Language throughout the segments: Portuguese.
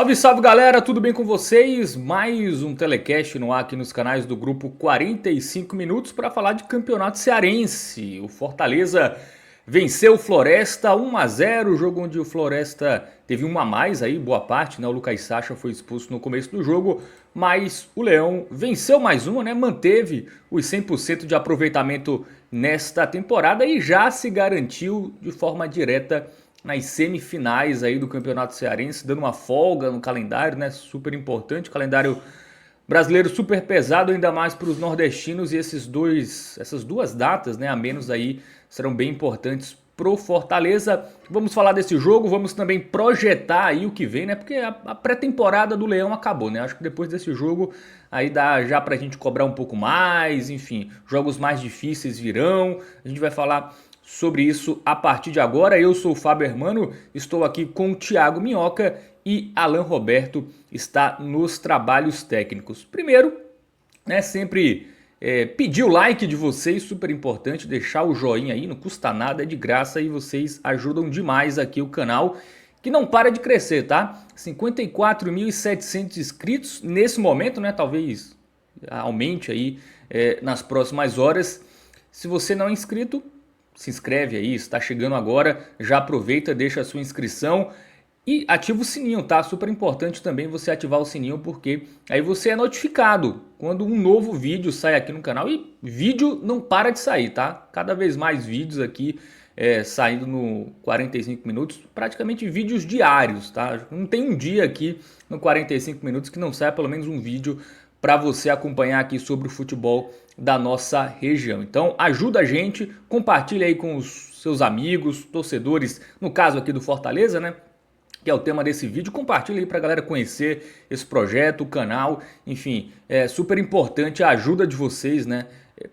Salve, salve galera, tudo bem com vocês? Mais um telecast no ar aqui nos canais do grupo 45 minutos para falar de campeonato cearense. O Fortaleza venceu o Floresta 1-0, jogo onde o Floresta teve um a mais aí, boa parte, né? O Lucas Sacha foi expulso no começo do jogo, mas o Leão venceu mais uma, né? Manteve os 100% de aproveitamento nesta temporada e já se garantiu de forma direta nas semifinais aí do Campeonato Cearense, dando uma folga no calendário, né? Super importante, calendário brasileiro super pesado, ainda mais para os nordestinos, e essas duas datas, né, a menos aí, serão bem importantes pro Fortaleza. Vamos falar desse jogo, vamos também projetar aí o que vem, né? Porque a pré-temporada do Leão acabou, né? Acho que depois desse jogo aí dá já pra gente cobrar um pouco mais, enfim, jogos mais difíceis virão. A gente vai falar sobre isso a partir de agora. Eu sou o Fábio Hermano, estou aqui com o Thiago Minhoca e Alan Roberto está nos trabalhos técnicos. Primeiro, né, sempre pedir o like de vocês, super importante, deixar o joinha aí, não custa nada, é de graça e vocês ajudam demais aqui o canal, que não para de crescer, tá? 54.700 inscritos nesse momento, né? Talvez aumente aí nas próximas horas. Se você não é inscrito, se inscreve aí, está chegando agora, já aproveita, deixa a sua inscrição e ativa o sininho, tá? Super importante também você ativar o sininho, porque aí você é notificado quando um novo vídeo sai aqui no canal. E vídeo não para de sair, tá? Cada vez mais vídeos aqui saindo no 45 minutos, praticamente vídeos diários, tá? Não tem um dia aqui no 45 minutos que não saia pelo menos um vídeo para você acompanhar aqui sobre o futebol da nossa região. Então ajuda a gente, compartilha aí com os seus amigos, torcedores, no caso aqui do Fortaleza, né? Que é o tema desse vídeo, compartilha aí pra galera conhecer esse projeto, o canal, enfim, é super importante a ajuda de vocês, né,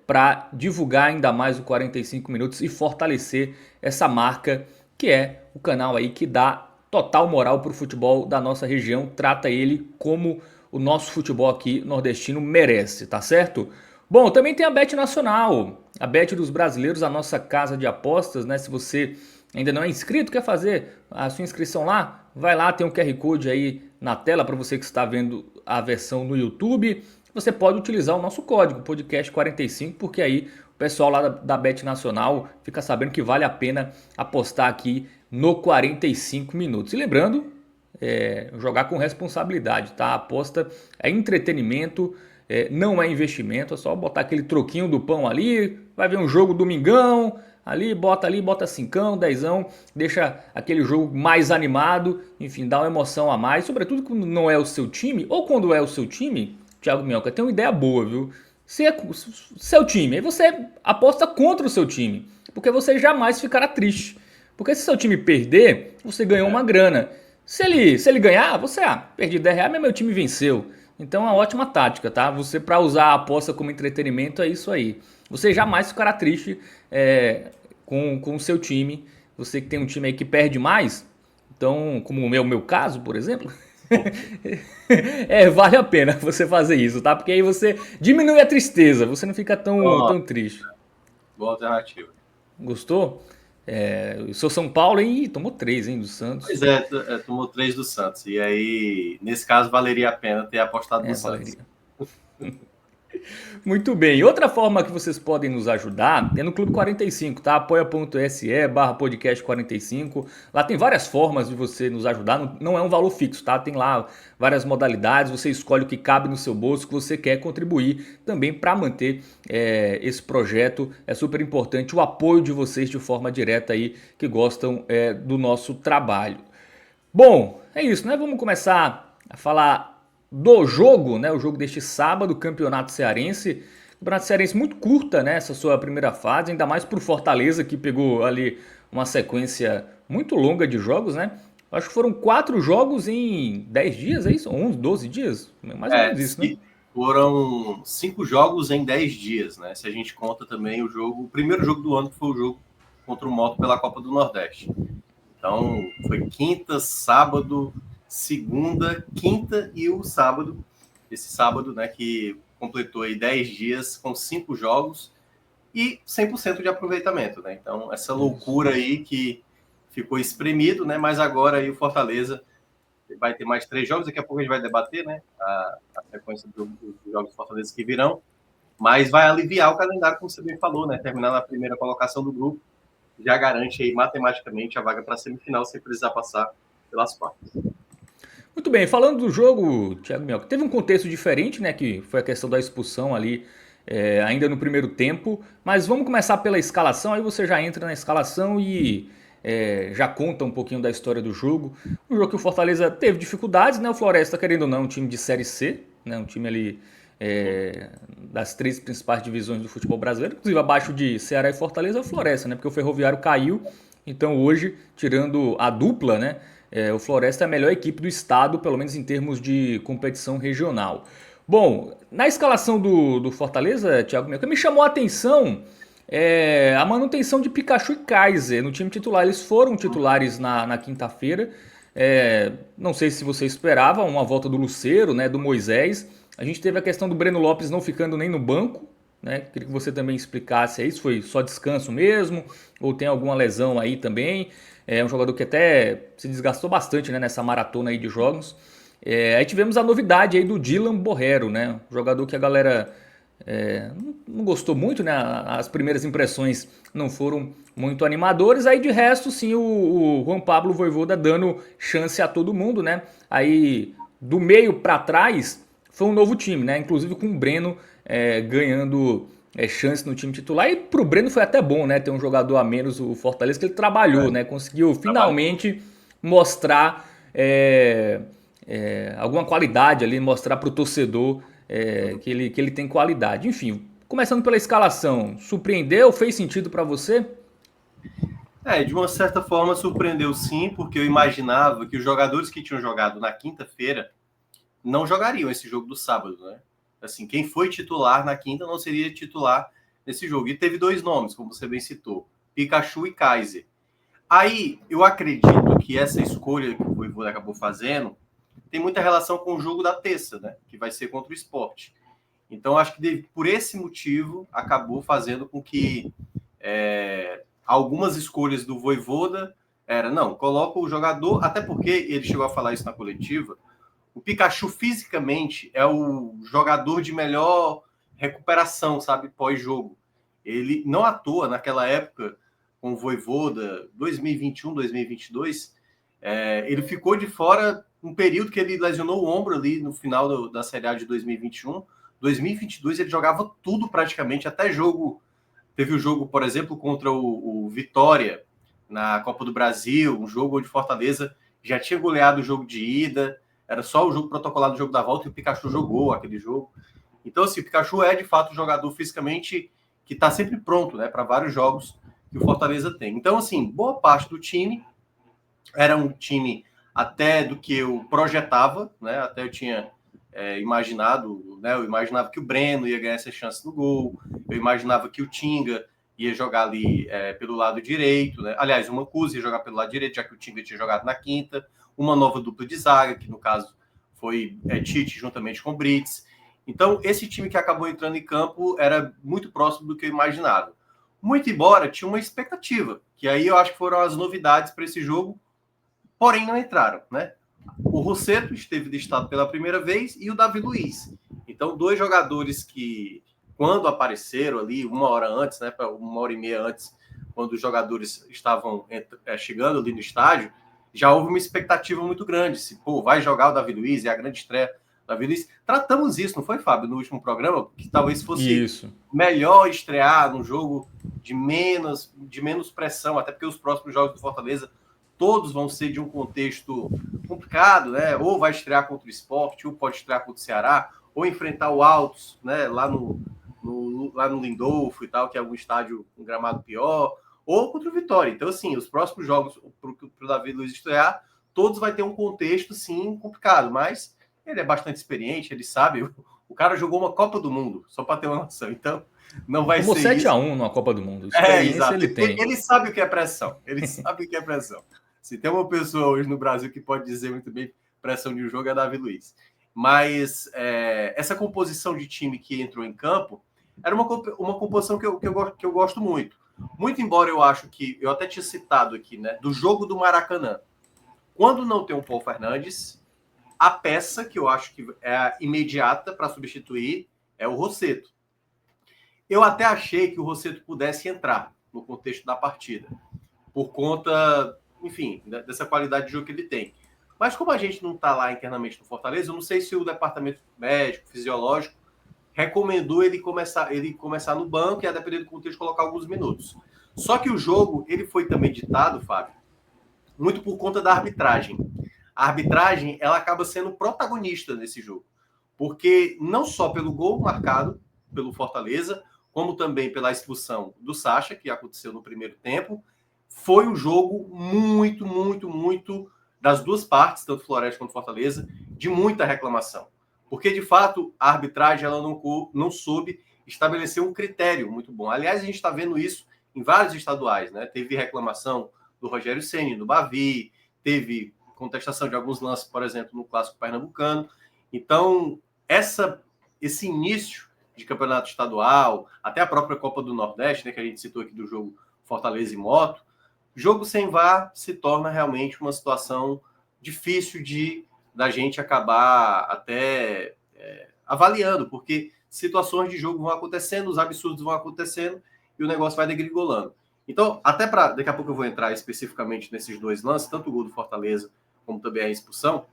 para divulgar ainda mais o 45 minutos e fortalecer essa marca que é o canal aí que dá total moral pro futebol da nossa região, trata ele como o nosso futebol aqui nordestino merece, tá certo? Bom, também tem a Bet Nacional, a Bet dos brasileiros, a nossa casa de apostas, né, se você ainda não é inscrito, quer fazer a sua inscrição lá? Vai lá, tem um QR Code aí na tela para você que está vendo a versão no YouTube. Você pode utilizar o nosso código, podcast45, porque aí o pessoal lá da Bet Nacional fica sabendo que vale a pena apostar aqui no 45 minutos. E lembrando, jogar com responsabilidade, tá? A aposta é entretenimento, não é investimento, é só botar aquele troquinho do pão ali, vai ver um jogo domingão, ali, bota cincão, dezão, deixa aquele jogo mais animado, enfim, dá uma emoção a mais, sobretudo quando não é o seu time, ou quando é o seu time, Thiago Minhoca, tem uma ideia boa, viu? Se é seu time, aí você aposta contra o seu time, porque você jamais ficará triste. Porque se seu time perder, você ganhou uma grana. Se ele ganhar, você, perdi 10 reais, mas meu time venceu. Então é uma ótima tática, tá? Você, para usar a aposta como entretenimento, é isso aí. Você jamais ficará triste com o seu time. Você que tem um time aí que perde mais, então, como o meu caso, por exemplo, vale a pena você fazer isso, tá? Porque aí você diminui a tristeza, você não fica tão triste. Boa alternativa. Gostou? Eu sou São Paulo e tomou 3, hein, do Santos. Pois é, tomou 3 do Santos. E aí, nesse caso, valeria a pena ter apostado no Santos. Valeria. Muito bem. Outra forma que vocês podem nos ajudar é no Clube 45, tá? apoia.se/podcast45. Lá tem várias formas de você nos ajudar. Não é um valor fixo, tá? Tem lá várias modalidades. Você escolhe o que cabe no seu bolso, que você quer contribuir também para manter esse projeto. É super importante o apoio de vocês de forma direta aí, que gostam do nosso trabalho. Bom, é isso, né? Vamos começar a falar do jogo, né? O jogo deste sábado, Campeonato Cearense. Campeonato Cearense muito curta, né? Essa sua primeira fase, ainda mais pro Fortaleza, que pegou ali uma sequência muito longa de jogos, né? Acho que foram 4 jogos em 10 dias, é isso? 11, 12 dias? Mais ou menos isso, né? Foram 5 jogos em 10 dias, né? Se a gente conta também o primeiro jogo do ano, que foi o jogo contra o Moto pela Copa do Nordeste. Então, foi quinta, sábado, segunda, quinta e o sábado. Esse sábado, né, que completou aí 10 dias com 5 jogos e 100% de aproveitamento, né? Então, essa loucura aí que ficou espremido, né? Mas agora aí o Fortaleza vai ter mais 3 jogos, daqui a pouco a gente vai debater, né, a sequência dos jogos do Fortaleza que virão, mas vai aliviar o calendário, como você bem falou, né, terminar na primeira colocação do grupo, já garante aí matematicamente a vaga para a semifinal, sem precisar passar pelas quartas. Muito bem, falando do jogo, Thiago Mioca, teve um contexto diferente, né, que foi a questão da expulsão ali, ainda no primeiro tempo, mas vamos começar pela escalação, aí você já entra na escalação e já conta um pouquinho da história do jogo. Um jogo que o Fortaleza teve dificuldades, né, o Floresta, querendo ou não, um time de Série C, né, um time ali das 3 principais divisões do futebol brasileiro, inclusive abaixo de Ceará e Fortaleza é o Floresta, né, porque o Ferroviário caiu, então hoje, tirando a dupla, né, o Floresta é a melhor equipe do estado, pelo menos em termos de competição regional. Bom, na escalação do Fortaleza, Thiago Mioca, me chamou a atenção a manutenção de Pikachu e Kaiser no time titular. Eles foram titulares na quinta-feira. Não sei se você esperava uma volta do Lucero, né, do Moisés. A gente teve a questão do Breno Lopes não ficando nem no banco, né? Queria que você também explicasse aí se foi só descanso mesmo ou tem alguma lesão aí também. É um jogador que até se desgastou bastante, né, nessa maratona aí de jogos. Aí tivemos a novidade aí do Dylan Borrero, né? Um jogador que a galera não gostou muito, né? As primeiras impressões não foram muito animadoras. Aí de resto, sim, o Juan Pablo Vojvoda dando chance a todo mundo, né? Aí do meio para trás foi um novo time, né? Inclusive com o Breno ganhando chance no time titular. E pro Breno foi até bom, né? Ter um jogador a menos, o Fortaleza, que ele trabalhou, né? Conseguiu finalmente mostrar alguma qualidade ali, mostrar pro torcedor que ele tem qualidade. Enfim, começando pela escalação, surpreendeu? Fez sentido para você? De uma certa forma surpreendeu sim, porque eu imaginava que os jogadores que tinham jogado na quinta-feira não jogariam esse jogo do sábado, né? Assim, quem foi titular na quinta não seria titular nesse jogo. E teve 2 nomes, como você bem citou, Pikachu e Kaiser. Aí, eu acredito que essa escolha que o Vojvoda acabou fazendo tem muita relação com o jogo da terça, né? Que vai ser contra o Sport. Então, acho que por esse motivo acabou fazendo com que algumas escolhas do Vojvoda não, coloca o jogador, até porque ele chegou a falar isso na coletiva, o Pikachu fisicamente é o jogador de melhor recuperação, sabe, pós-jogo. Ele, não à toa, naquela época, com o Vojvoda, 2021, 2022, ele ficou de fora um período que ele lesionou o ombro ali no final da Série A de 2021. 2022 ele jogava tudo praticamente, até jogo. Teve o jogo, por exemplo, contra o Vitória na Copa do Brasil, um jogo onde Fortaleza já tinha goleado o jogo de ida, era só o jogo protocolado do jogo da volta e o Pikachu jogou aquele jogo. Então, assim, o Pikachu é de fato um jogador fisicamente que está sempre pronto, né, para vários jogos que o Fortaleza tem. Então, assim, boa parte do time era um time até do que eu projetava, né? Até eu tinha imaginado, né? Eu imaginava que o Breno ia ganhar essa chance no gol, eu imaginava que o Tinga ia jogar ali pelo lado direito, né? Aliás, o Mancuso ia jogar pelo lado direito, já que o Tinga tinha jogado na quinta, uma nova dupla de zaga, que no caso foi Tite juntamente com o Brits. Então, esse time que acabou entrando em campo era muito próximo do que eu imaginava. Muito embora tinha uma expectativa, que aí eu acho que foram as novidades para esse jogo, porém não entraram, né? O Rossetto esteve listado pela primeira vez e o Davi Luiz. Então, 2 jogadores que, quando apareceram ali, 1 hora antes, né, 1h30 antes, quando os jogadores estavam chegando ali no estádio, já houve uma expectativa muito grande. Se, vai jogar o Davi Luiz, é a grande estreia do Davi Luiz. Tratamos isso, não foi, Fábio, no último programa? Que talvez fosse melhor estrear num jogo de menos pressão, até porque os próximos jogos do Fortaleza todos vão ser de um contexto complicado, né? Ou vai estrear contra o Sport, ou pode estrear contra o Ceará, ou enfrentar o Altos, né? Lá no Lindolfo e tal, que é um estádio, um gramado pior, ou contra o Vitória. Então, assim, os próximos jogos para o Davi Luiz estrear, todos vai ter um contexto, sim, complicado, mas ele é bastante experiente, ele sabe. O cara jogou uma Copa do Mundo, só para ter uma noção. Então, não vai Tomou ser 7-1 na Copa do Mundo. Experiência ele tem. Ele sabe o que é pressão. Ele sabe o que é pressão. Se tem uma pessoa hoje no Brasil que pode dizer muito bem pressão de um jogo, é Davi Luiz. Mas essa composição de time que entrou em campo era uma composição que eu gosto muito. Muito embora eu acho que, eu até tinha citado aqui, né, do jogo do Maracanã. Quando não tem o Paul Fernandes, a peça que eu acho que é a imediata para substituir é o Rossetto. Eu até achei que o Rossetto pudesse entrar no contexto da partida, por conta, enfim, dessa qualidade de jogo que ele tem. Mas como a gente não está lá internamente no Fortaleza, eu não sei se o departamento médico, fisiológico, recomendou ele começar no banco e, a depender do contexto, colocar alguns minutos. Só que o jogo ele foi também ditado, Fábio, muito por conta da arbitragem. A arbitragem ela acaba sendo protagonista nesse jogo, porque não só pelo gol marcado pelo Fortaleza, como também pela expulsão do Sacha, que aconteceu no primeiro tempo, foi um jogo muito das duas partes, tanto Floresta quanto Fortaleza, de muita reclamação. Porque, de fato, a arbitragem ela não soube estabelecer um critério muito bom. Aliás, a gente está vendo isso em vários estaduais, né? Teve reclamação do Rogério Ceni, do Bavi, teve contestação de alguns lances, por exemplo, no Clássico Pernambucano. Então, esse início de campeonato estadual, até a própria Copa do Nordeste, né, que a gente citou aqui do jogo Fortaleza e Moto, jogo sem VAR se torna realmente uma situação difícil da gente acabar até avaliando, porque situações de jogo vão acontecendo, os absurdos vão acontecendo e o negócio vai degringolando. Então, até para daqui a pouco eu vou entrar especificamente nesses dois lances, tanto o gol do Fortaleza como também a expulsão,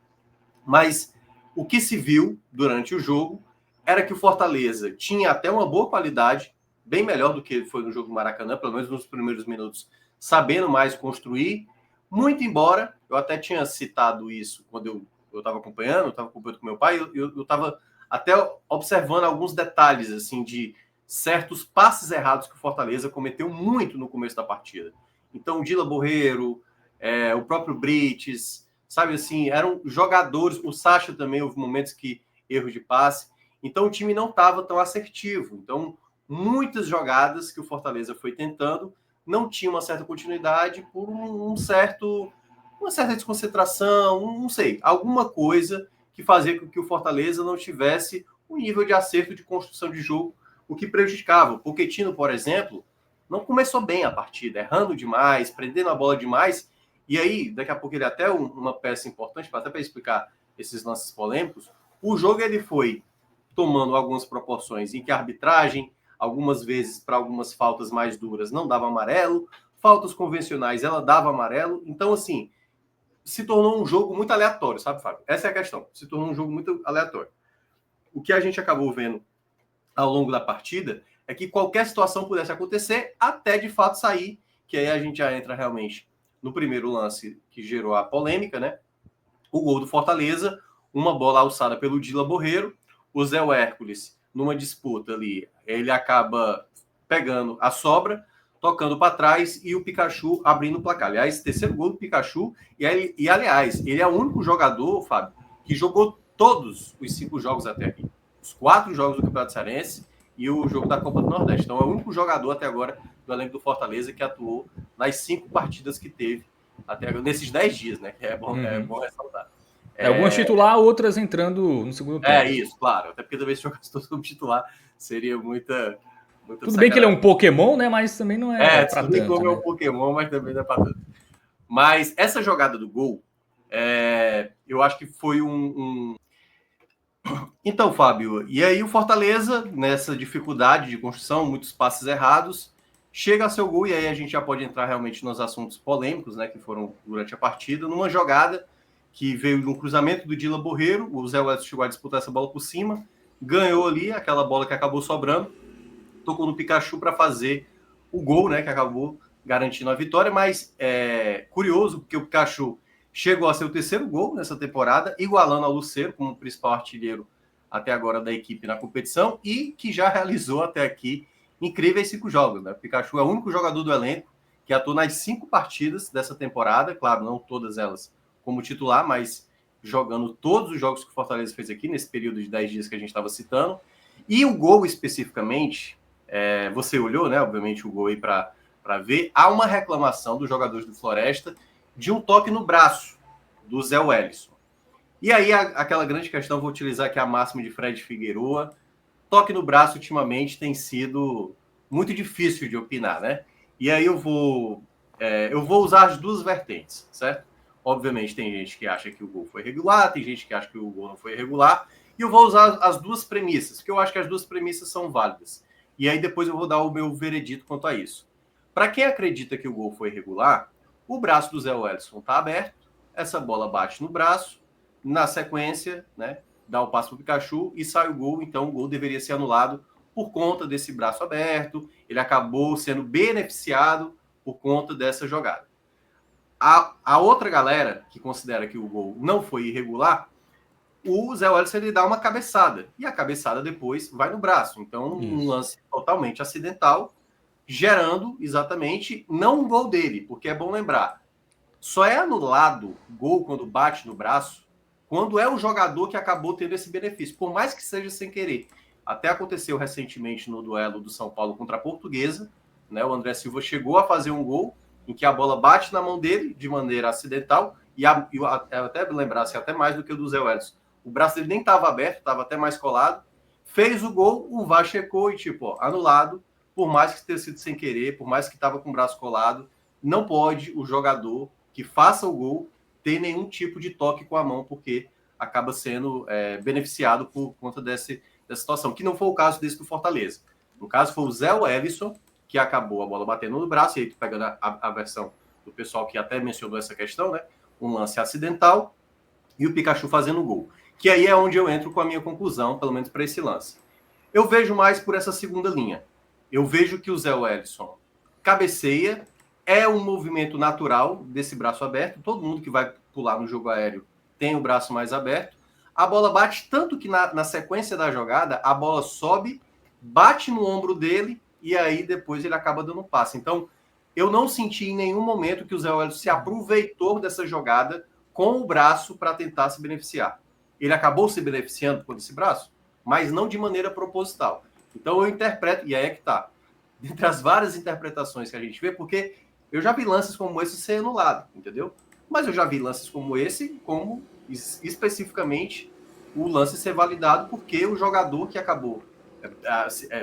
mas o que se viu durante o jogo era que o Fortaleza tinha até uma boa qualidade, bem melhor do que foi no jogo do Maracanã, pelo menos nos primeiros minutos, sabendo mais construir, muito embora, eu até tinha citado isso quando eu estava acompanhando com meu pai, eu estava até observando alguns detalhes, assim, de certos passes errados que o Fortaleza cometeu muito no começo da partida. Então, o Dila Borreiro, o próprio Brites, sabe assim, eram jogadores, o Sacha também, houve momentos que erro de passe, então o time não estava tão assertivo. Então, muitas jogadas que o Fortaleza foi tentando não tinha uma certa continuidade por uma certa desconcentração, não sei, alguma coisa que fazia com que o Fortaleza não tivesse um nível de acerto de construção de jogo, o que prejudicava. O Pochettino, por exemplo, não começou bem a partida, errando demais, prendendo a bola demais, e aí, daqui a pouco ele até uma peça importante, até para explicar esses lances polêmicos, o jogo ele foi tomando algumas proporções em que a arbitragem, algumas vezes, para algumas faltas mais duras, não dava amarelo, faltas convencionais, ela dava amarelo. Então, assim, se tornou um jogo muito aleatório, sabe, Fábio? Essa é a questão. Se tornou um jogo muito aleatório. O que a gente acabou vendo ao longo da partida é que qualquer situação pudesse acontecer, até de fato sair, que aí a gente já entra realmente no primeiro lance que gerou a polêmica, né? O gol do Fortaleza, uma bola alçada pelo Dila Borreiro, o Zé Hércules, numa disputa ali, ele acaba pegando a sobra, tocando para trás e o Pikachu abrindo o placar. Aliás, terceiro gol do Pikachu. E aliás, ele é o único jogador, Fábio, que jogou todos os 5 jogos até aqui. Os 4 jogos do Campeonato Cearense e o jogo da Copa do Nordeste. Então, é o único jogador até agora do elenco do Fortaleza que atuou nas 5 partidas que teve até agora, nesses 10 dias, né? É bom ressaltar. Algumas titular, outras entrando no segundo tempo. Isso, claro. Até porque também se jogasse todo como titular, seria muita tudo sacanagem. Bem que ele é um Pokémon, né? Mas também não é pra tanto. Como né? É um Pokémon, mas também não é pra tanto. Mas essa jogada do gol, eu acho que foi Então, Fábio, e aí o Fortaleza, nessa dificuldade de construção, muitos passes errados, chega a seu gol, e aí a gente já pode entrar realmente nos assuntos polêmicos, né, que foram durante a partida, numa jogada que veio de um cruzamento do Dila Borreiro, o Zé Welles chegou a disputar essa bola por cima, ganhou ali aquela bola que acabou sobrando, tocou no Pikachu para fazer o gol, né, que acabou garantindo a vitória, mas curioso, porque o Pikachu chegou a ser o terceiro gol nessa temporada, igualando ao Lucero como o principal artilheiro até agora da equipe na competição e que já realizou até aqui incríveis 5 jogos. Né? O Pikachu é o único jogador do elenco que atuou nas 5 partidas dessa temporada, claro, não todas elas como titular, mas jogando todos os jogos que o Fortaleza fez aqui nesse período de 10 dias que a gente estava citando. E o gol especificamente, você olhou, né, obviamente, o gol aí para ver, há uma reclamação dos jogadores do Floresta de um toque no braço do Zé Wellison. E aí, aquela grande questão, vou utilizar aqui a máxima de Fred Figueroa, toque no braço ultimamente tem sido muito difícil de opinar, né? E aí eu vou usar as duas vertentes, certo? Obviamente tem gente que acha que o gol foi regular, tem gente que acha que o gol não foi irregular, e eu vou usar as duas premissas, porque eu acho que as duas premissas são válidas. E aí depois eu vou dar o meu veredito quanto a isso. Para quem acredita que o gol foi irregular, o braço do Zé Wellison está aberto, essa bola bate no braço, na sequência, né, dá o passe para o Pikachu e sai o gol, então o gol deveria ser anulado por conta desse braço aberto, ele acabou sendo beneficiado por conta dessa jogada. A outra galera que considera que o gol não foi irregular, o Zé Wellison ele dá uma cabeçada, e a cabeçada depois vai no braço, então um lance totalmente acidental, gerando exatamente não um gol dele, porque é bom lembrar, só é anulado gol quando bate no braço quando é o jogador que acabou tendo esse benefício, por mais que seja sem querer. Até aconteceu recentemente no duelo do São Paulo contra a Portuguesa, né? O André Silva chegou a fazer um gol em que a bola bate na mão dele de maneira acidental, e eu até lembrasse até mais do que o do Zé Wellison. O braço dele nem estava aberto, estava até mais colado, fez o gol, o VAR checou e tipo, ó, anulado, por mais que tenha sido sem querer, por mais que estava com o braço colado, não pode o jogador que faça o gol ter nenhum tipo de toque com a mão, porque acaba sendo beneficiado por conta dessa situação, que não foi o caso desse do Fortaleza. No caso, foi o Zé Wellison, que acabou a bola batendo no braço, e aí pegando a versão do pessoal que até mencionou essa questão, né? Um lance acidental e o Pikachu fazendo o gol. Que aí é onde eu entro com a minha conclusão, pelo menos para esse lance. Eu vejo mais por essa segunda linha. Eu vejo que o Zé Wellison cabeceia, é um movimento natural desse braço aberto. Todo mundo que vai pular no jogo aéreo tem o braço mais aberto. A bola bate tanto que na sequência da jogada, a bola sobe, bate no ombro dele e aí depois ele acaba dando um passe. Então, eu não senti em nenhum momento que o Zé Wellison se aproveitou dessa jogada com o braço para tentar se beneficiar. Ele acabou se beneficiando com esse braço, mas não de maneira proposital. Então, eu interpreto, e aí é que está, dentre as várias interpretações que a gente vê, porque eu já vi lances como esse ser anulado, entendeu? Mas eu já vi lances como esse, como especificamente o lance ser validado porque o jogador que acabou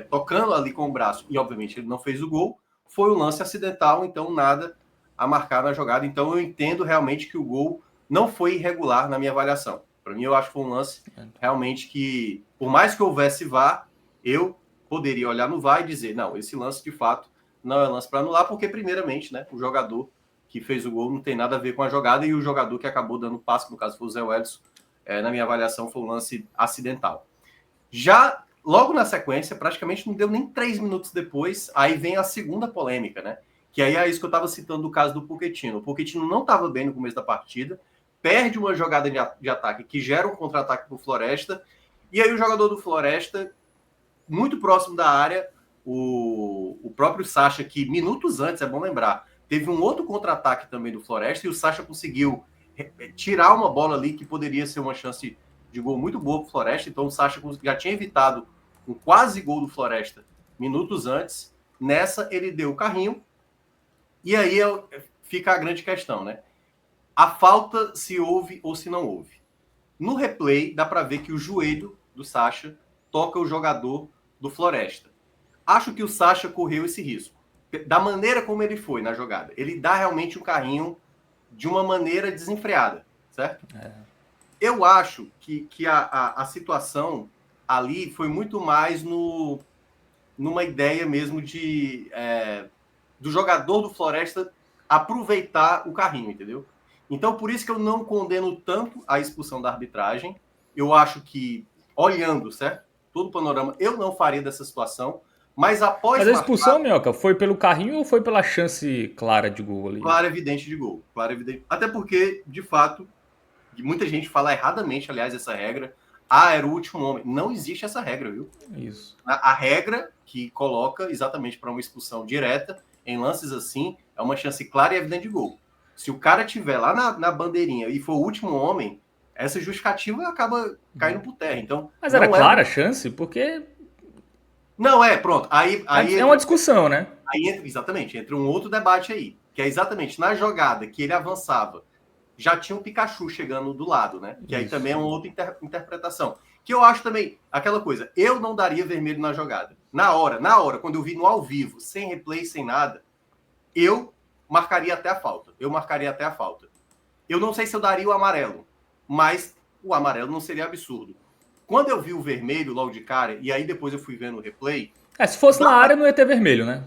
tocando ali com o braço, e obviamente ele não fez o gol, foi um lance acidental, então nada a marcar na jogada. Então eu entendo realmente que o gol não foi irregular na minha avaliação. Para mim, eu acho que foi um lance realmente que, por mais que houvesse VAR, eu poderia olhar no VAR e dizer, não, esse lance de fato não é lance para anular, porque primeiramente, né, o jogador que fez o gol não tem nada a ver com a jogada e o jogador que acabou dando passe, no caso foi o Zé Wellison, na minha avaliação foi um lance acidental. Já logo na sequência, praticamente não deu nem 3 minutos depois, aí vem a segunda polêmica, né? Que aí é isso que eu estava citando do caso do Pochettino. O Pochettino não estava bem no começo da partida, perde uma jogada de ataque que gera um contra-ataque para o Floresta, e aí o jogador do Floresta, muito próximo da área, o próprio Sacha, que minutos antes, é bom lembrar, teve um outro contra-ataque também do Floresta, e o Sacha conseguiu tirar uma bola ali que poderia ser uma chance de gol muito boa para o Floresta, então o Sacha já tinha evitado um quase gol do Floresta minutos antes. Nessa, ele deu o carrinho, e aí fica a grande questão, né? A falta se houve ou se não houve. No replay, dá para ver que o joelho do Sacha toca o jogador do Floresta. Acho que o Sacha correu esse risco. Da maneira como ele foi na jogada. Ele dá realmente o carrinho de uma maneira desenfreada, certo? Eu acho que a situação ali foi muito mais numa ideia mesmo do jogador do Floresta aproveitar o carrinho, entendeu? Então, por isso que eu não condeno tanto a expulsão da arbitragem. Eu acho que, olhando, certo? Todo o panorama, eu não faria dessa situação. Mas após. Mas a expulsão, Minhoca, foi pelo carrinho ou foi pela chance clara de gol ali? Claro, evidente de gol. Claro, evidente. Até porque, de fato, muita gente fala erradamente, aliás, essa regra. Era o último homem. Não existe essa regra, viu? Isso. A regra que coloca exatamente para uma expulsão direta, em lances assim, é uma chance clara e evidente de gol. Se o cara tiver lá na bandeirinha e for o último homem, essa justificativa acaba caindo por terra. Então, mas era clara a chance? Porque... Não, pronto. Aí é uma discussão, né? Aí exatamente, entra um outro debate aí, que é exatamente na jogada que ele avançava, já tinha um Pikachu chegando do lado, né? Que aí também é uma outra interpretação. Que eu acho também, aquela coisa, eu não daria vermelho na jogada. Na hora, quando eu vi no ao vivo, sem replay, sem nada, eu marcaria até a falta. Eu não sei se eu daria o amarelo, mas o amarelo não seria absurdo. Quando eu vi o vermelho logo de cara, e aí depois eu fui vendo o replay... Se fosse na área não ia ter vermelho, né?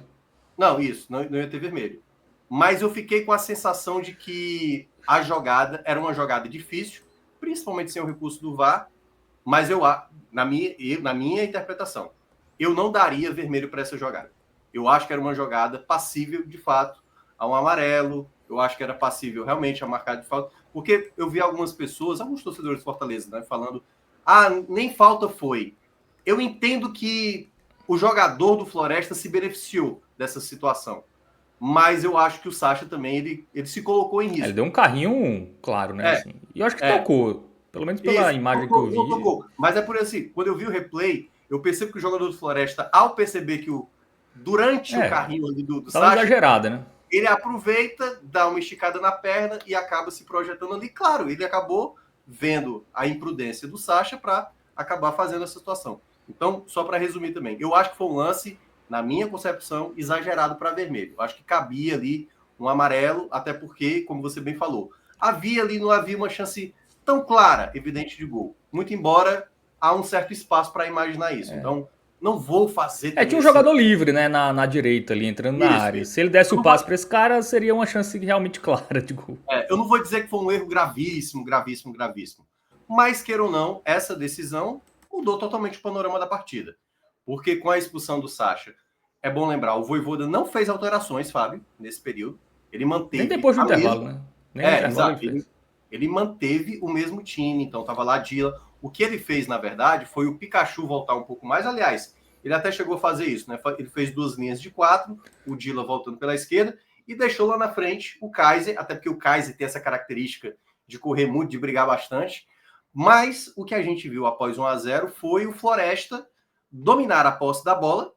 Não, isso, não ia ter vermelho. Mas eu fiquei com a sensação de que a jogada era uma jogada difícil, principalmente sem o recurso do VAR, mas na minha interpretação, eu não daria vermelho para essa jogada. Eu acho que era uma jogada passível, de fato, a um amarelo. Eu acho que era passível realmente a marcar de falta. Porque eu vi algumas pessoas, alguns torcedores de Fortaleza, né, falando: nem falta foi. Eu entendo que o jogador do Floresta se beneficiou dessa situação. Mas eu acho que o Sacha também, ele se colocou em Ele risco. deu um carrinho, claro, né? Assim. E eu acho que tocou. Pelo menos pela Isso, imagem que eu não vi. tocou. Mas é por assim, quando eu vi o replay, eu percebo que o jogador do Floresta, ao perceber que durante o carrinho ali do Dá uma Sacha, exagerada, né? ele aproveita, dá uma esticada na perna e acaba se projetando ali. Claro, ele acabou vendo a imprudência do Sacha para acabar fazendo essa situação. Então, só para resumir também, eu acho que foi um lance, na minha concepção, exagerado para vermelho. Eu acho que cabia ali um amarelo, até porque, como você bem falou, não havia uma chance tão clara, evidente, de gol. Muito embora há um certo espaço para imaginar isso. Então, não vou fazer também Tinha um jogador livre, né, na direita ali, entrando na isso, área. isso. Se ele desse o passe para esse cara, seria uma chance realmente clara de gol. Eu não vou dizer que foi um erro gravíssimo, gravíssimo, gravíssimo. Mas, queira ou não, essa decisão mudou totalmente o panorama da partida. Porque com a expulsão do Sacha, é bom lembrar, o Vojvoda não fez alterações, Fábio, nesse período. Ele manteve Nem depois do a intervalo, mesma... né? Nem no intervalo exato. ele fez. Ele manteve o mesmo time, então estava lá Dila. O que ele fez, na verdade, foi o Pikachu voltar um pouco mais. Aliás, ele até chegou a fazer isso, né? Ele fez 2 linhas de 4, o Dila voltando pela esquerda, e deixou lá na frente o Kaiser, até porque o Kaiser tem essa característica de correr muito, de brigar bastante. Mas o que a gente viu após 1-0 foi o Floresta dominar a posse da bola,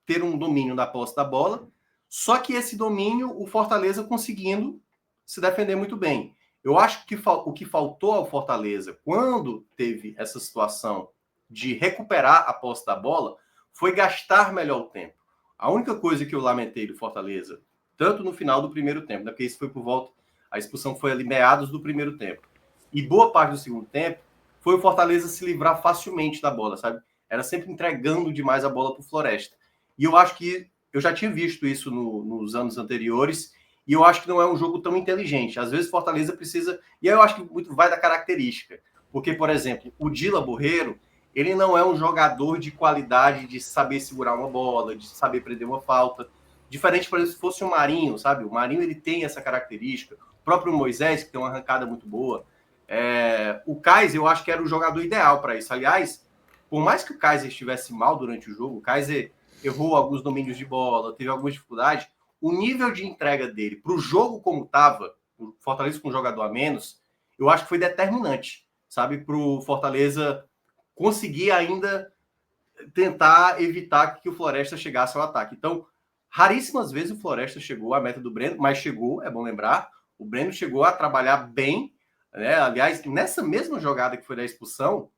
ter um domínio da posse da bola, só que esse domínio, o Fortaleza conseguindo se defender muito bem. Eu acho que o que faltou ao Fortaleza, quando teve essa situação de recuperar a posse da bola, foi gastar melhor o tempo. A única coisa que eu lamentei do Fortaleza, tanto no final do primeiro tempo, né, porque isso foi por volta, a expulsão foi ali meados do primeiro tempo, e boa parte do segundo tempo, foi o Fortaleza se livrar facilmente da bola, sabe? Era sempre entregando demais a bola para o Floresta. E eu acho que eu já tinha visto isso nos anos anteriores, e eu acho que não é um jogo tão inteligente. Às vezes Fortaleza precisa... E aí eu acho que muito vai da característica. Porque, por exemplo, o Dila Borreiro, ele não é um jogador de qualidade de saber segurar uma bola, de saber prender uma falta. Diferente, por exemplo, se fosse o Marinho, sabe? O Marinho, ele tem essa característica. O próprio Moisés, que tem uma arrancada muito boa. O Kaiser, eu acho que era o jogador ideal para isso. Aliás, por mais que o Kaiser estivesse mal durante o jogo, o Kaiser errou alguns domínios de bola, teve alguma dificuldade, o nível de entrega dele para o jogo como estava, o Fortaleza com um jogador a menos, eu acho que foi determinante, sabe, para o Fortaleza conseguir ainda tentar evitar que o Floresta chegasse ao ataque. Então, raríssimas vezes o Floresta chegou à meta do Breno, mas chegou, é bom lembrar, o Breno chegou a trabalhar bem, né? Aliás, nessa mesma jogada que foi da expulsão,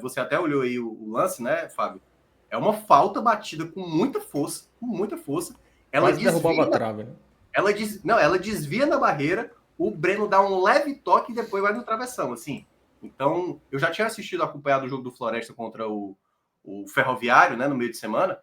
você até olhou aí o lance, né, Fábio? É uma falta batida com muita força, com muita força. Ela quase derrubava a trave, né? Ela desvia na barreira, o Breno dá um leve toque e depois vai no travessão, assim. Então, eu já tinha acompanhado o jogo do Floresta contra o Ferroviário, né, no meio de semana,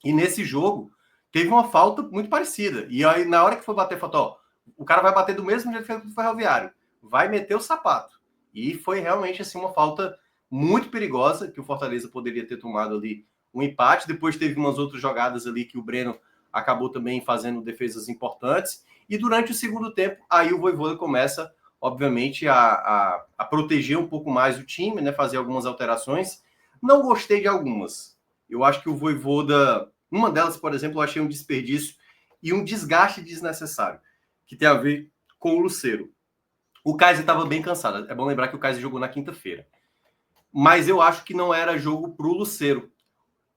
e nesse jogo teve uma falta muito parecida. E aí, na hora que foi bater, falou, o cara vai bater do mesmo jeito que fez o Ferroviário, vai meter o sapato. E foi realmente assim uma falta muito perigosa, que o Fortaleza poderia ter tomado ali um empate. Depois teve umas outras jogadas ali que o Breno acabou também fazendo defesas importantes. E durante o segundo tempo, aí o Vojvoda começa, obviamente, a proteger um pouco mais o time, né? Fazer algumas alterações. Não gostei de algumas. Eu acho que o Vojvoda... Uma delas, por exemplo, eu achei um desperdício e um desgaste desnecessário, que tem a ver com o Lucero. O Kaiser estava bem cansado. É bom lembrar que o Kaiser jogou na quinta-feira. Mas eu acho que não era jogo para o Lucero.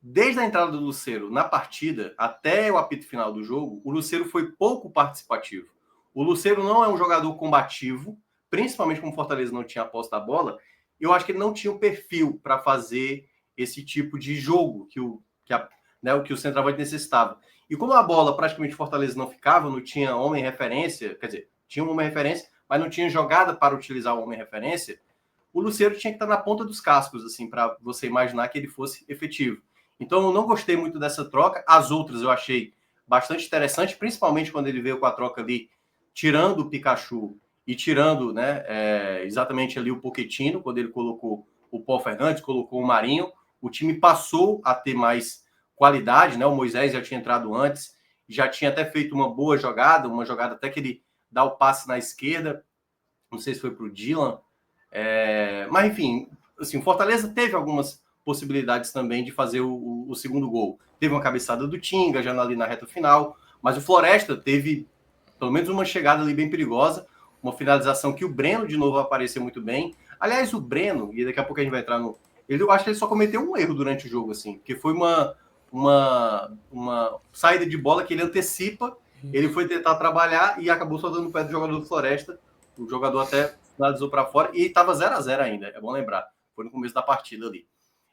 Desde a entrada do Lucero na partida até o apito final do jogo, o Lucero foi pouco participativo. O Lucero não é um jogador combativo, principalmente como o Fortaleza não tinha a posse da bola. Eu acho que ele não tinha o perfil para fazer esse tipo de jogo que o centroavante necessitava. E como a bola praticamente Fortaleza não ficava, não tinha homem referência, quer dizer, tinha um homem referência, mas não tinha jogada para utilizar o homem referência, o Lucero tinha que estar na ponta dos cascos, assim, para você imaginar que ele fosse efetivo. Então, eu não gostei muito dessa troca. As outras eu achei bastante interessante, principalmente quando ele veio com a troca ali, tirando o Pikachu e tirando, né, exatamente ali o Pochettino, quando ele colocou o Paul Fernandes, colocou o Marinho, o time passou a ter mais qualidade, né? O Moisés já tinha entrado antes, já tinha até feito uma boa jogada, uma jogada até que ele dá o passe na esquerda, não sei se foi para o Dylan, mas enfim, assim, o Fortaleza teve algumas possibilidades também de fazer o segundo gol. Teve uma cabeçada do Tinga, já ali na reta final, mas o Floresta teve pelo menos uma chegada ali bem perigosa, uma finalização que o Breno de novo apareceu muito bem. Aliás, o Breno, e daqui a pouco a gente vai entrar no... eu acho que ele só cometeu um erro durante o jogo, assim, que foi uma saída de bola que ele antecipa, ele foi tentar trabalhar e acabou só dando o pé do jogador do Floresta. O jogador até finalizou para fora e estava 0-0 ainda, é bom lembrar. Foi no começo da partida ali.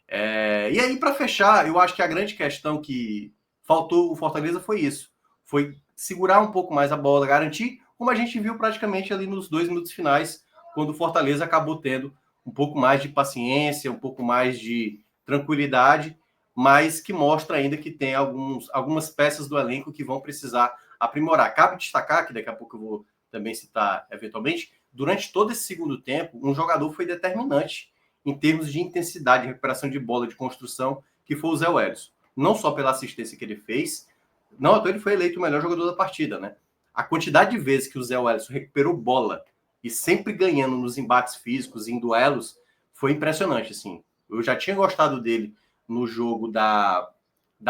E aí, para fechar, eu acho que a grande questão que faltou o Fortaleza foi isso. Foi segurar um pouco mais a bola, garantir, como a gente viu praticamente ali nos 2 minutos finais, quando o Fortaleza acabou tendo um pouco mais de paciência, um pouco mais de tranquilidade, mas que mostra ainda que tem algumas peças do elenco que vão precisar aprimorar. Cabe destacar, que daqui a pouco eu vou também citar eventualmente, durante todo esse segundo tempo, um jogador foi determinante em termos de intensidade, de recuperação de bola, de construção, que foi o Zé Welles. Não só pela assistência que ele fez, não à toa ele foi eleito o melhor jogador da partida, né? A quantidade de vezes que o Zé Welles recuperou bola e sempre ganhando nos embates físicos, em duelos, foi impressionante, assim. Eu já tinha gostado dele no jogo da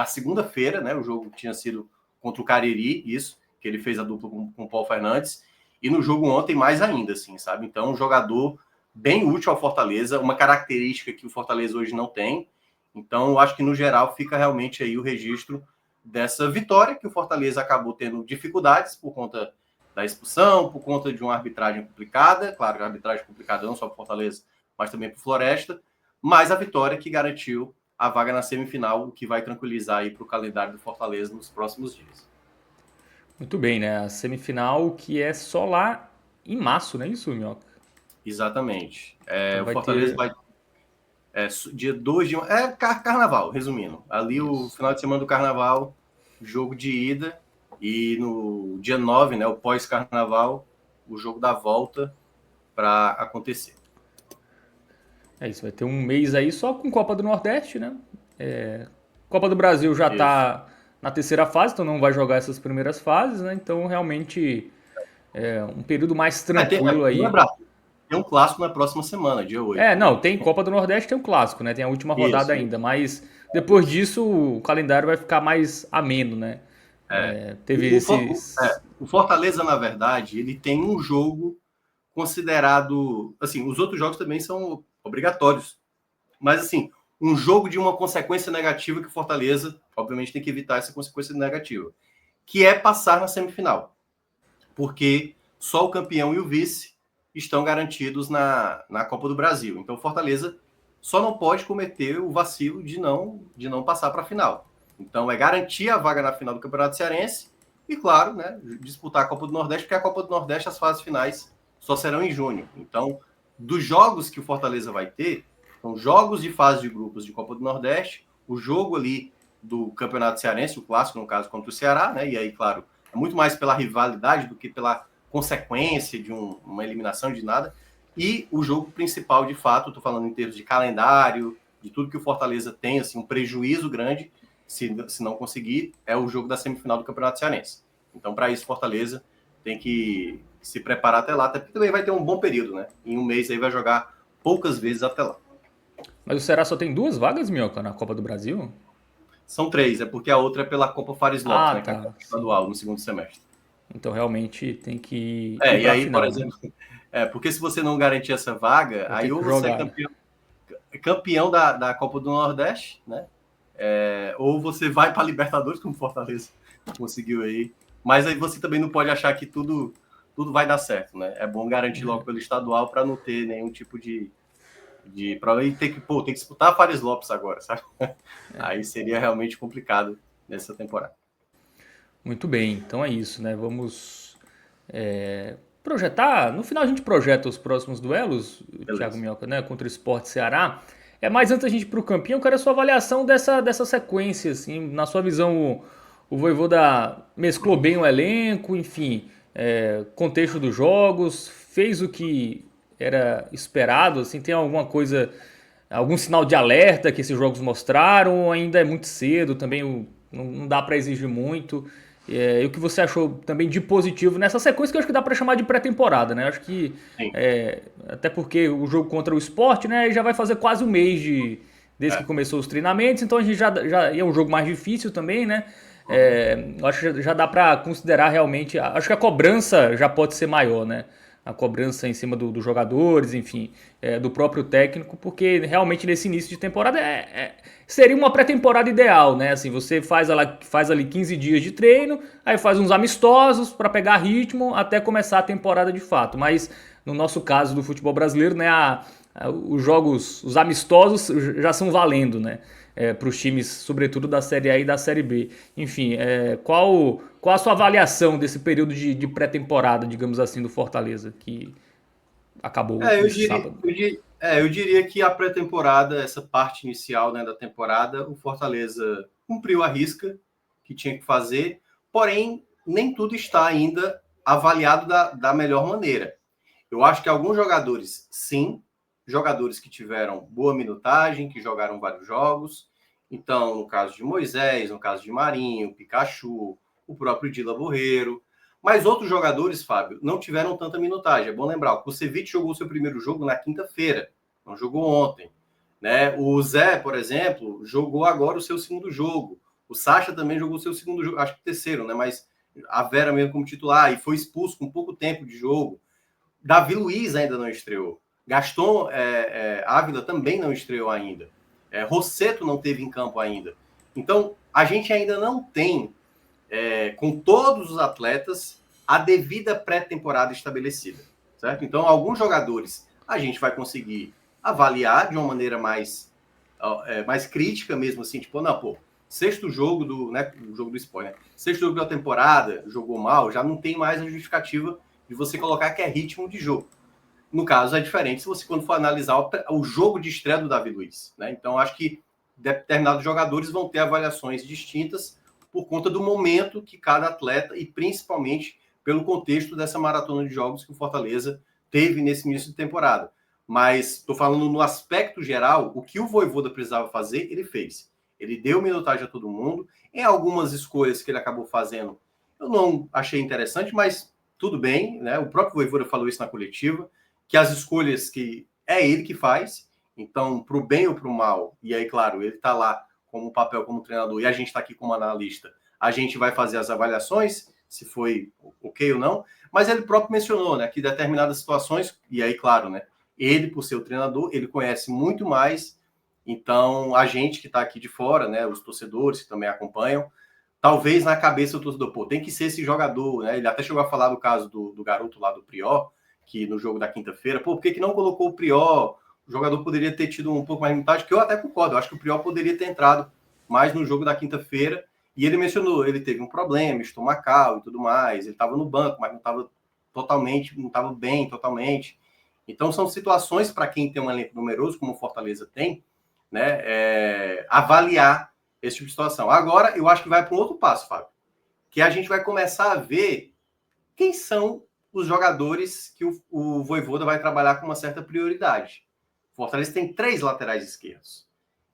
segunda-feira, né? O jogo tinha sido contra o Cariri, isso, que ele fez a dupla com o Paul Fernandes, e no jogo ontem mais ainda, assim, sabe? Então, um jogador bem útil ao Fortaleza, uma característica que o Fortaleza hoje não tem. Então, eu acho que, no geral, fica realmente aí o registro dessa vitória, que o Fortaleza acabou tendo dificuldades por conta da expulsão, por conta de uma arbitragem complicada. Claro, a arbitragem complicada não só para o Fortaleza, mas também para o Floresta. Mas a vitória que garantiu a vaga na semifinal, o que vai tranquilizar aí para o calendário do Fortaleza nos próximos dias. Muito bem, né? A semifinal que é só lá em março, não é isso, Minhoca? Exatamente. Então O vai Fortaleza ter. vai dia 2 de... carnaval, resumindo. Ali o Isso. final de semana do carnaval, jogo de ida, e no dia 9, né, o pós-carnaval, o jogo da volta para acontecer. É isso, vai ter um mês aí só com Copa do Nordeste, né? Copa do Brasil já Isso. tá na terceira fase, então não vai jogar essas primeiras fases, né? Então realmente é um período mais tranquilo aí. Lembrar, tem um clássico na próxima semana, dia 8, né? Não, tem Copa do Nordeste, tem o clássico, né? Tem a última rodada Isso, ainda, mas depois isso. disso o calendário vai ficar mais ameno, né? Teve esses. O Fortaleza, na verdade, ele tem um jogo considerado... Assim, os outros jogos também são obrigatórios. Mas, assim, um jogo de uma consequência negativa que o Fortaleza, obviamente, tem que evitar essa consequência negativa, que é passar na semifinal. Porque só o campeão e o vice estão garantidos na Copa do Brasil. Então, o Fortaleza só não pode cometer o vacilo de não passar para a final. Então, é garantir a vaga na final do Campeonato Cearense e, claro, né, disputar a Copa do Nordeste, porque a Copa do Nordeste, as fases finais só serão em junho. Então, dos jogos que o Fortaleza vai ter, são jogos de fase de grupos de Copa do Nordeste, o jogo ali do Campeonato Cearense, o clássico, no caso, contra o Ceará, né? E aí, claro, é muito mais pela rivalidade do que pela consequência de uma eliminação de nada. E o jogo principal, de fato, estou falando em termos de calendário, de tudo que o Fortaleza tem, assim, um prejuízo grande, se não conseguir, é o jogo da semifinal do Campeonato Cearense. Então, para isso, Fortaleza tem que se preparar até lá, até porque também vai ter um bom período, né? Em um mês aí vai jogar poucas vezes até lá. Mas o Ceará só tem duas vagas, Minhoca, na Copa do Brasil? São 3, é porque a outra é pela Copa Fares Lopes, Ah, né? Que é a tá. Copa Sim. estadual, no segundo semestre. Então realmente tem que ir E para a aí, por final, né? exemplo, porque se você não garantir essa vaga, Vai ter aí que ou você é jogar, né? campeão da Copa do Nordeste, né? Ou você vai para a Libertadores, como Fortaleza conseguiu aí. Mas aí você também não pode achar que tudo vai dar certo, né? É bom garantir logo pelo estadual para não ter nenhum tipo de problema. E tem que disputar a Fares Lopes agora, sabe? Aí seria realmente complicado nessa temporada. Muito bem, então é isso, né? Vamos projetar, no final a gente projeta os próximos duelos, Thiago Beleza. Minhoca, né, contra o Sport e Ceará. Mas antes da gente ir pro campinho, eu quero a sua avaliação dessa sequência, assim, na sua visão, o Vojvoda mesclou bem o elenco, enfim, contexto dos jogos, fez o que era esperado, assim, tem alguma coisa, algum sinal de alerta que esses jogos mostraram, ou ainda é muito cedo, também não dá para exigir muito. E o que você achou também de positivo nessa sequência que eu acho que dá para chamar de pré-temporada, né? Acho que Sim. até porque o jogo contra o Sport, né, já vai fazer quase um mês desde que É. começou os treinamentos, então a gente já é um jogo mais difícil também, né? Uhum. Acho que já dá para considerar realmente, acho que a cobrança já pode ser maior, né? A cobrança em cima dos jogadores, enfim, do próprio técnico, porque realmente nesse início de temporada seria uma pré-temporada ideal, né? Assim, você faz ali 15 dias de treino, aí faz uns amistosos para pegar ritmo até começar a temporada de fato. Mas no nosso caso do futebol brasileiro, né, os jogos, os amistosos já são valendo, né? Para os times, sobretudo da Série A e da Série B. Enfim, qual a sua avaliação desse período de pré-temporada, digamos assim, do Fortaleza, que acabou É, eu nesse diria, sábado? eu diria que a pré-temporada, essa parte inicial, né, da temporada, o Fortaleza cumpriu a risca que tinha que fazer, porém, nem tudo está ainda avaliado da melhor maneira. Eu acho que alguns jogadores, sim, jogadores que tiveram boa minutagem, que jogaram vários jogos. Então, no caso de Moisés, no caso de Marinho, Pikachu, o próprio Dila Borreiro. Mas outros jogadores, Fábio, não tiveram tanta minutagem. É bom lembrar, o Kusevich jogou seu primeiro jogo na quinta-feira, não jogou ontem. Né? O Zé, por exemplo, jogou agora o seu segundo jogo. O Sacha também jogou o seu segundo jogo, acho que terceiro, né? Mas a Vera mesmo como titular e foi expulso com pouco tempo de jogo. Davi Luiz ainda não estreou. Gaston Ávila também não estreou ainda. Rosseto não teve em campo ainda. Então, a gente ainda não tem, com todos os atletas, a devida pré-temporada estabelecida. Certo? Então, alguns jogadores a gente vai conseguir avaliar de uma maneira mais crítica mesmo, assim, tipo, não, pô, sexto jogo o jogo do spoiler, né? Sexto jogo da temporada, jogou mal, já não tem mais a justificativa de você colocar que é ritmo de jogo. No caso, é diferente se você, quando for analisar o jogo de estreia do Davi Luiz. Né? Então, acho que determinados jogadores vão ter avaliações distintas por conta do momento que cada atleta e principalmente pelo contexto dessa maratona de jogos que o Fortaleza teve nesse início de temporada. Mas estou falando no aspecto geral, o que o Vojvoda precisava fazer, ele fez. Ele deu minutagem a todo mundo. Em algumas escolhas que ele acabou fazendo, eu não achei interessante, mas tudo bem, né? O próprio Vojvoda falou isso na coletiva, que as escolhas que é ele que faz, então, para o bem ou para o mal, e aí, claro, ele está lá como papel como treinador e a gente está aqui como analista, a gente vai fazer as avaliações, se foi ok ou não, mas ele próprio mencionou, né, que determinadas situações, e aí, claro, né, ele, por ser o treinador, ele conhece muito mais, então, a gente que está aqui de fora, né, os torcedores que também acompanham, talvez na cabeça do torcedor, pô, tem que ser esse jogador, né? Ele até chegou a falar do caso do garoto lá do Prior, que no jogo da quinta-feira, pô, por que não colocou o Prior? O jogador poderia ter tido um pouco mais de minutagem, que eu até concordo, eu acho que o Prior poderia ter entrado mais no jogo da quinta-feira, e ele mencionou, ele teve um problema estomacal e tudo mais, ele estava no banco, mas não estava totalmente, não estava bem totalmente. Então são situações para quem tem um elenco numeroso, como o Fortaleza tem, né, avaliar esse tipo de situação. Agora, eu acho que vai para um outro passo, Fábio, que a gente vai começar a ver quem são os jogadores que o Vojvoda vai trabalhar com uma certa prioridade. O Fortaleza tem 3 laterais esquerdos.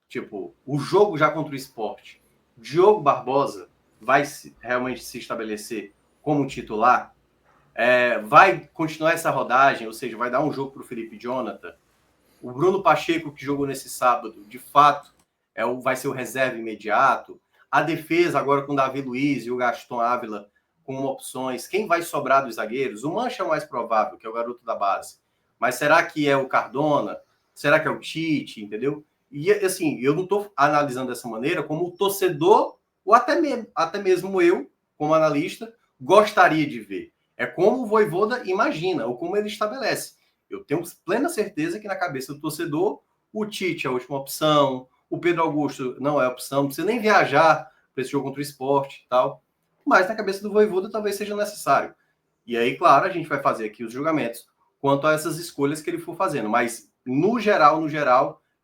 Tipo, o jogo já contra o Sport, Diogo Barbosa vai realmente se estabelecer como titular, vai continuar essa rodagem, ou seja, vai dar um jogo para o Felipe Jonathan. O Bruno Pacheco, que jogou nesse sábado, de fato, vai ser o reserva imediato. A defesa, agora com o Davi Luiz e o Gaston Ávila com opções. Quem vai sobrar dos zagueiros? O Mancha é o mais provável, que é o garoto da base. Mas será que é o Cardona? Será que é o Tite? Entendeu? E, assim, eu não estou analisando dessa maneira como o torcedor, ou até mesmo eu, como analista, gostaria de ver. É como o Vojvoda imagina, ou como ele estabelece. Eu tenho plena certeza que na cabeça do torcedor, o Tite é a última opção, o Pedro Augusto não é opção, não precisa nem viajar para esse jogo contra o Sport e tal. Mas na cabeça do Vojvoda talvez seja necessário. E aí, claro, a gente vai fazer aqui os julgamentos quanto a essas escolhas que ele for fazendo. Mas, no geral,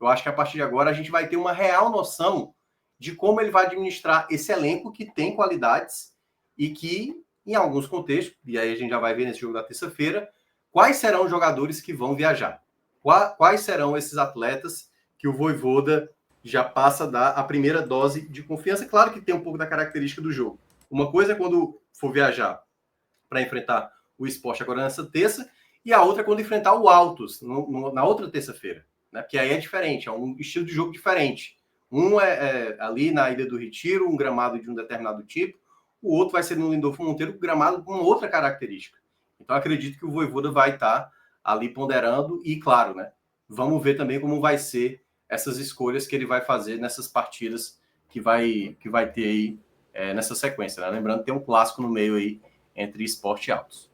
eu acho que a partir de agora a gente vai ter uma real noção de como ele vai administrar esse elenco que tem qualidades e que, em alguns contextos, e aí a gente já vai ver nesse jogo da terça-feira, quais serão os jogadores que vão viajar. Quais serão esses atletas que o Vojvoda já passa a dar a primeira dose de confiança. Claro que tem um pouco da característica do jogo. Uma coisa é quando for viajar para enfrentar o Sport agora nessa terça, e a outra é quando enfrentar o Altos na outra terça-feira, né? Porque aí é diferente, é um estilo de jogo diferente. Um é ali na Ilha do Retiro, um gramado de um determinado tipo, o outro vai ser no Lindolfo Monteiro, um gramado com outra característica. Então acredito que o Vojvoda vai estar ali ponderando e, claro, né? Vamos ver também como vai ser essas escolhas que ele vai fazer nessas partidas que vai ter aí nessa sequência, né? Lembrando que tem um clássico no meio aí entre Sport e Altos.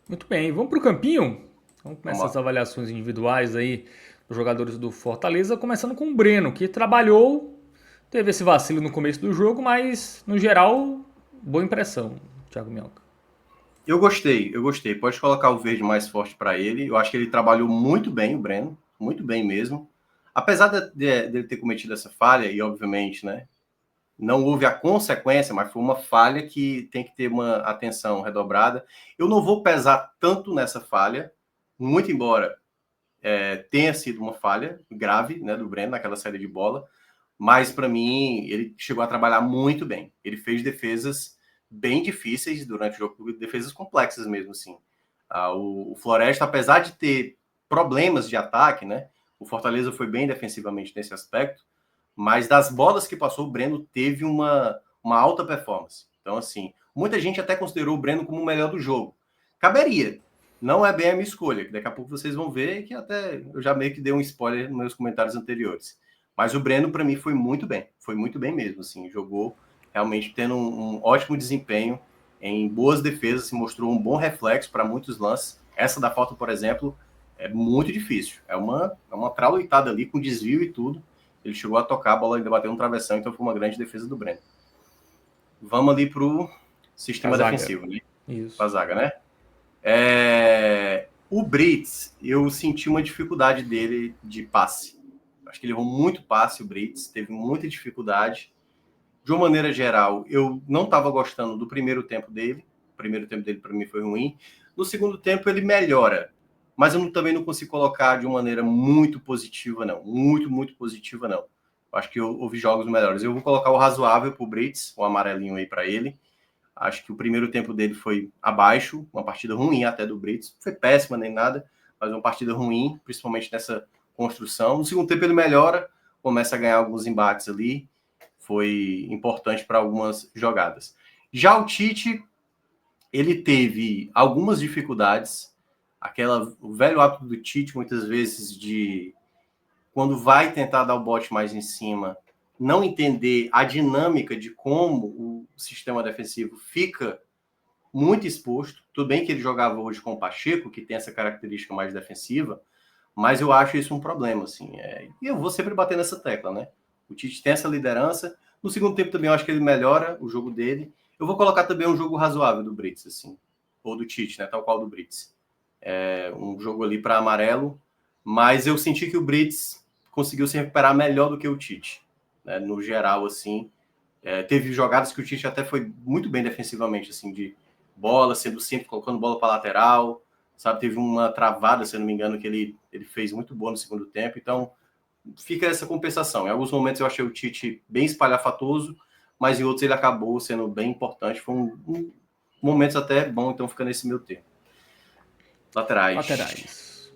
Muito bem, vamos para o campinho? Vamos começar Vamos as avaliações individuais aí dos jogadores do Fortaleza, começando com o Breno, que trabalhou, teve esse vacilo no começo do jogo, mas no geral, boa impressão, Thiago Minhoca. Eu gostei. Pode colocar o verde mais forte para ele. Eu acho que ele trabalhou muito bem, o Breno, muito bem mesmo. Apesar dele ter cometido essa falha, e obviamente, né, não houve a consequência, mas foi uma falha que tem que ter uma atenção redobrada. Eu não vou pesar tanto nessa falha, muito embora tenha sido uma falha grave, né, do Breno naquela saída de bola, mas para mim ele chegou a trabalhar muito bem. Ele fez defesas bem difíceis durante o jogo, defesas complexas mesmo, assim. O Floresta, apesar de ter problemas de ataque, né, o Fortaleza foi bem defensivamente nesse aspecto, mas das bolas que passou, o Breno teve uma alta performance. Então, assim, muita gente até considerou o Breno como o melhor do jogo. Caberia. Não é bem a minha escolha. Daqui a pouco vocês vão ver que até eu já meio que dei um spoiler nos meus comentários anteriores. Mas o Breno, para mim, foi muito bem mesmo. Assim, jogou realmente tendo um ótimo desempenho em boas defesas, se mostrou um bom reflexo para muitos lances. Essa da falta, por exemplo, é muito difícil. É uma traulitada ali com desvio e tudo. Ele chegou a tocar, a bola ainda bateu no travessão, então foi uma grande defesa do Breno. Vamos ali para o sistema defensivo, né? Isso. Para a zaga, né? O Brits, eu senti uma dificuldade dele de passe. Acho que ele errou muito passe, o Brits, teve muita dificuldade. De uma maneira geral, eu não estava gostando do primeiro tempo dele. O primeiro tempo dele, para mim, foi ruim. No segundo tempo, ele melhora. Mas eu também não consigo colocar de uma maneira muito positiva, não. Muito positiva, não. Acho que houve jogos melhores. Eu vou colocar o razoável para o Brits, o amarelinho aí para ele. Acho que o primeiro tempo dele foi abaixo, uma partida ruim até do Brits. Foi péssima nem nada, mas uma partida ruim, principalmente nessa construção. No segundo tempo ele melhora, começa a ganhar alguns embates ali. Foi importante para algumas jogadas. Já o Tite, ele teve algumas dificuldades. O velho hábito do Tite, muitas vezes, de quando vai tentar dar o bote mais em cima, não entender a dinâmica de como o sistema defensivo fica muito exposto. Tudo bem que ele jogava hoje com o Pacheco, que tem essa característica mais defensiva, mas eu acho isso um problema, assim. E eu vou sempre bater nessa tecla, né? O Tite tem essa liderança. No segundo tempo também eu acho que ele melhora o jogo dele. Eu vou colocar também um jogo razoável do Brits, assim. Ou do Tite, né? Tal qual do Brits. Um jogo ali para amarelo. Mas eu senti que o Brits conseguiu se recuperar melhor do que o Tite. Né? No geral, assim. Teve jogadas que o Tite até foi muito bem defensivamente, assim, de bola, sendo sempre colocando bola para lateral, sabe? Teve uma travada, se eu não me engano, que ele fez muito boa no segundo tempo. Então, fica essa compensação. Em alguns momentos eu achei o Tite bem espalhafatoso, mas em outros ele acabou sendo bem importante. Foi um momentos até bom, então fica nesse meu termo. Laterais.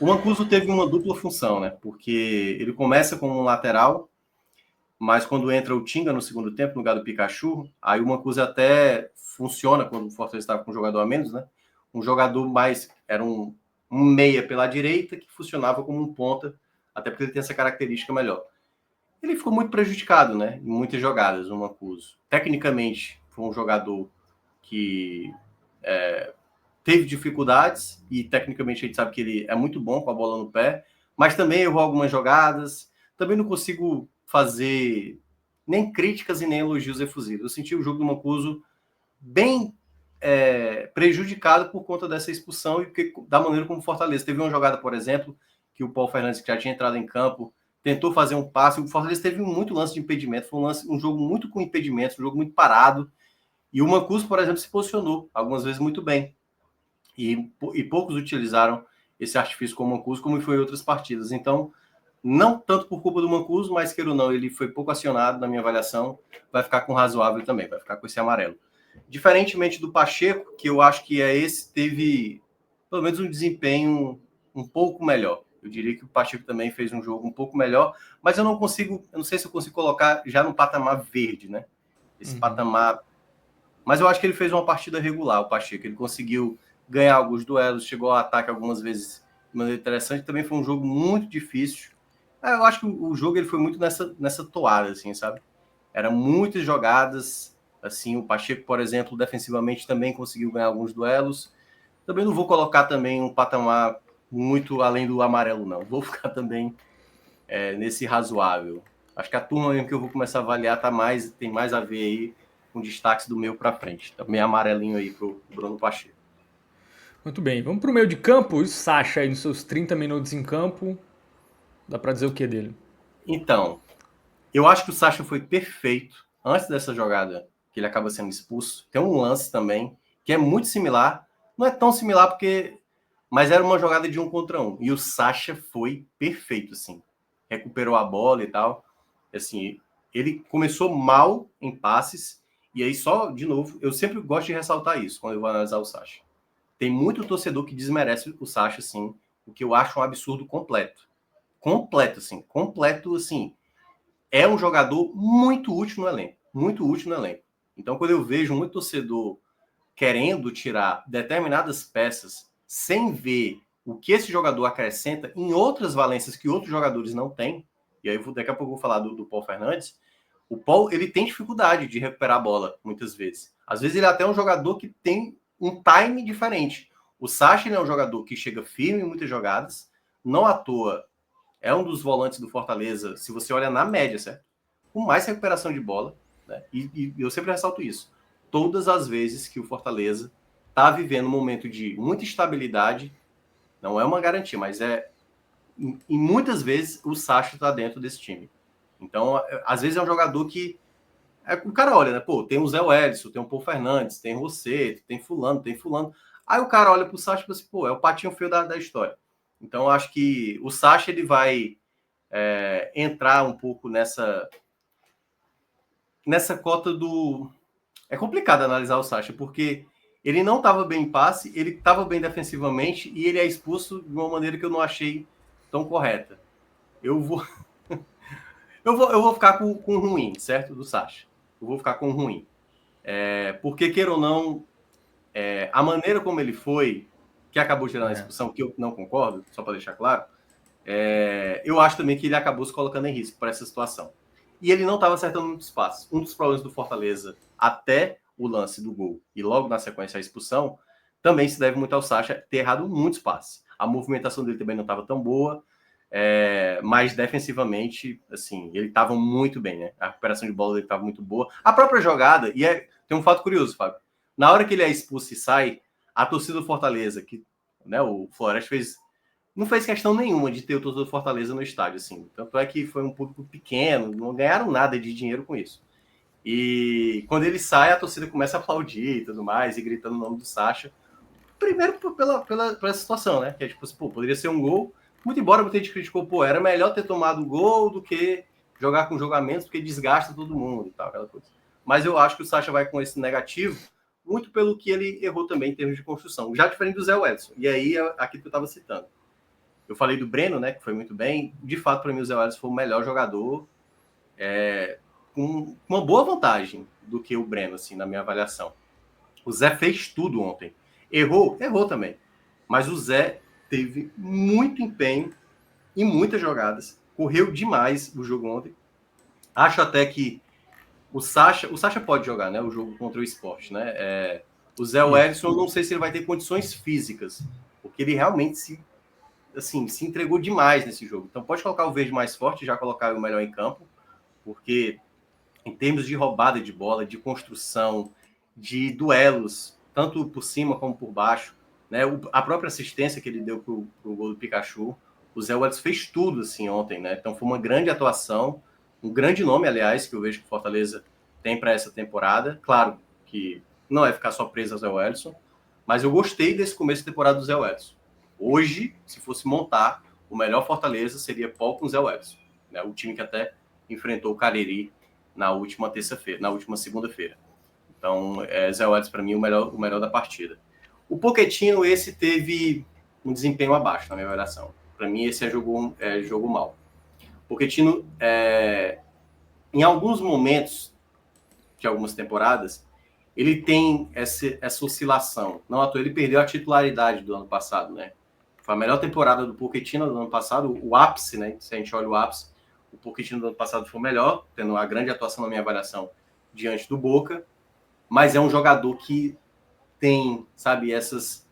O Mancuso teve uma dupla função, né? Porque ele começa como um lateral, mas quando entra o Tinga no segundo tempo, no lugar do Pikachu, aí o Mancuso até funciona quando o Fortaleza estava com um jogador a menos, né? Um jogador mais... Era um meia pela direita que funcionava como um ponta, até porque ele tem essa característica melhor. Ele ficou muito prejudicado, né? Em muitas jogadas, o Mancuso. Tecnicamente, foi um jogador que teve dificuldades, e tecnicamente a gente sabe que ele é muito bom com a bola no pé, mas também errou algumas jogadas. Também não consigo fazer nem críticas e nem elogios efusivos. Eu senti o jogo do Mancuso bem prejudicado por conta dessa expulsão e da maneira como o Fortaleza. Teve uma jogada, por exemplo, que o Paulo Fernandes, que já tinha entrado em campo, tentou fazer um passe. O Fortaleza teve muito lance de impedimento. Foi um jogo muito com impedimentos, um jogo muito parado. E o Mancuso, por exemplo, se posicionou algumas vezes muito bem. E poucos utilizaram esse artifício com o Mancuso, como foi em outras partidas. Então, não tanto por culpa do Mancuso, mas queira ou não, ele foi pouco acionado na minha avaliação. Vai ficar com razoável também, vai ficar com esse amarelo. Diferentemente do Pacheco, que eu acho que teve pelo menos um desempenho um pouco melhor. Eu diria que o Pacheco também fez um jogo um pouco melhor, mas eu não sei se eu consigo colocar já no patamar verde, né? Esse patamar. Mas eu acho que ele fez uma partida regular, o Pacheco. Ele conseguiu ganhar alguns duelos, chegou ao ataque algumas vezes de maneira interessante. Também foi um jogo muito difícil. Eu acho que o jogo ele foi muito nessa toada, assim, sabe? Eram muitas jogadas. Assim, o Pacheco, por exemplo, defensivamente também conseguiu ganhar alguns duelos. Também não vou colocar também um patamar muito além do amarelo, não. Vou ficar também nesse razoável. Acho que a turma mesmo que eu vou começar a avaliar tem mais a ver aí com destaques do meio para frente. Também amarelinho aí pro Bruno Pacheco. Muito bem, vamos para o meio de campo. O Sacha aí nos seus 30 minutos em campo. Dá para dizer o que dele? Então, eu acho que o Sacha foi perfeito antes dessa jogada que ele acaba sendo expulso. Tem um lance também que é muito similar. Não é tão similar mas era uma jogada de 1 contra 1. E o Sacha foi perfeito, assim. Recuperou a bola e tal. Assim, ele começou mal em passes. E aí só, de novo, eu sempre gosto de ressaltar isso quando eu vou analisar o Sacha. Tem muito torcedor que desmerece o Sacha, assim, o que eu acho um absurdo completo. Completo, assim. É um jogador muito útil no elenco. Muito útil no elenco. Então, quando eu vejo muito torcedor querendo tirar determinadas peças sem ver o que esse jogador acrescenta em outras valências que outros jogadores não têm, e aí daqui a pouco eu vou falar do Paulo Fernandes, o Paulo ele tem dificuldade de recuperar a bola, muitas vezes. Às vezes ele é até um jogador que tem um time diferente. O Sacha é um jogador que chega firme em muitas jogadas, não à toa é um dos volantes do Fortaleza, se você olha na média, certo? Com mais recuperação de bola, né? E eu sempre ressalto isso. Todas as vezes que o Fortaleza está vivendo um momento de muita estabilidade, não é uma garantia, mas e muitas vezes o Sacha está dentro desse time. Então, às vezes é um jogador que o cara olha, né? Pô, tem o Zé Wellison, tem o Paulo Fernandes, tem o Rosseto, tem fulano, tem fulano. Aí o cara olha pro Sacha e fala assim, pô, é o patinho feio da história. Então, eu acho que o Sacha ele vai entrar um pouco nessa cota do... É complicado analisar o Sacha, porque ele não estava bem em passe, ele estava bem defensivamente e ele é expulso de uma maneira que eu não achei tão correta. Eu vou eu vou ficar com ruim, certo? Do Sacha. Eu vou ficar com ruim. Porque, queira ou não, a maneira como ele foi, que acabou gerando a expulsão, que eu não concordo, só para deixar claro, eu acho também que ele acabou se colocando em risco para essa situação. E ele não estava acertando muitos passes. Um dos problemas do Fortaleza, até o lance do gol e logo na sequência a expulsão, também se deve muito ao Sacha ter errado muitos passes. A movimentação dele também não estava tão boa, mas defensivamente, assim, ele estava muito bem, né? A recuperação de bola dele estava muito boa. A própria jogada, tem um fato curioso, Fábio. Na hora que ele é expulso e sai, a torcida do Fortaleza, que, né, o Floresta não fez questão nenhuma de ter o torcedor do Fortaleza no estádio, assim. Tanto é que foi um público pequeno, não ganharam nada de dinheiro com isso. E quando ele sai, a torcida começa a aplaudir e tudo mais, e gritando o nome do Sacha. Primeiro pela situação, né? Que é tipo assim, pô, poderia ser um gol. Muito embora muita gente criticou, pô, era melhor ter tomado o gol do que jogar com jogamentos, porque desgasta todo mundo e tal, aquela coisa. Mas eu acho que o Sacha vai com esse negativo, muito pelo que ele errou também em termos de construção. Já diferente do Zé Wellison. E aí, aquilo que eu estava citando. Eu falei do Breno, né, que foi muito bem. De fato, para mim, o Zé Wellison foi o melhor jogador, com uma boa vantagem do que o Breno, assim, na minha avaliação. O Zé fez tudo ontem. Errou também. Mas o Zé teve muito empenho em muitas jogadas. Correu demais o jogo ontem. Acho até que o Sacha pode jogar, né, o jogo contra o Sport, né? O Zé Wellison, não sei se ele vai ter condições físicas, porque ele realmente se entregou demais nesse jogo. Então pode colocar o verde mais forte, já colocar o melhor em campo, porque em termos de roubada de bola, de construção, de duelos, tanto por cima como por baixo, né? A própria assistência que ele deu pro gol do Pikachu, o Zé Welles fez tudo assim ontem, né? Então foi uma grande atuação, um grande nome, aliás, que eu vejo que o Fortaleza tem para essa temporada. Claro que não é ficar só preso ao Zé Wellison, mas eu gostei desse começo de temporada do Zé Wellison. Hoje, se fosse montar, o melhor Fortaleza seria Paul com o Zé Wellison, né? O time que até enfrentou o Cariri na última terça-feira, na última segunda-feira. Então, Zé Wellison, para mim, o melhor da partida. O Pochettino, esse teve um desempenho abaixo, na minha avaliação. Para mim, esse jogo mal. O Pochettino, em alguns momentos de algumas temporadas, ele tem essa oscilação. Não à toa, ele perdeu a titularidade do ano passado, né? Foi a melhor temporada do Pochettino do ano passado, o ápice, né? Se a gente olha o ápice, o Pochettino do ano passado foi o melhor, tendo uma grande atuação na minha avaliação diante do Boca, mas é um jogador que tem, sabe, essas...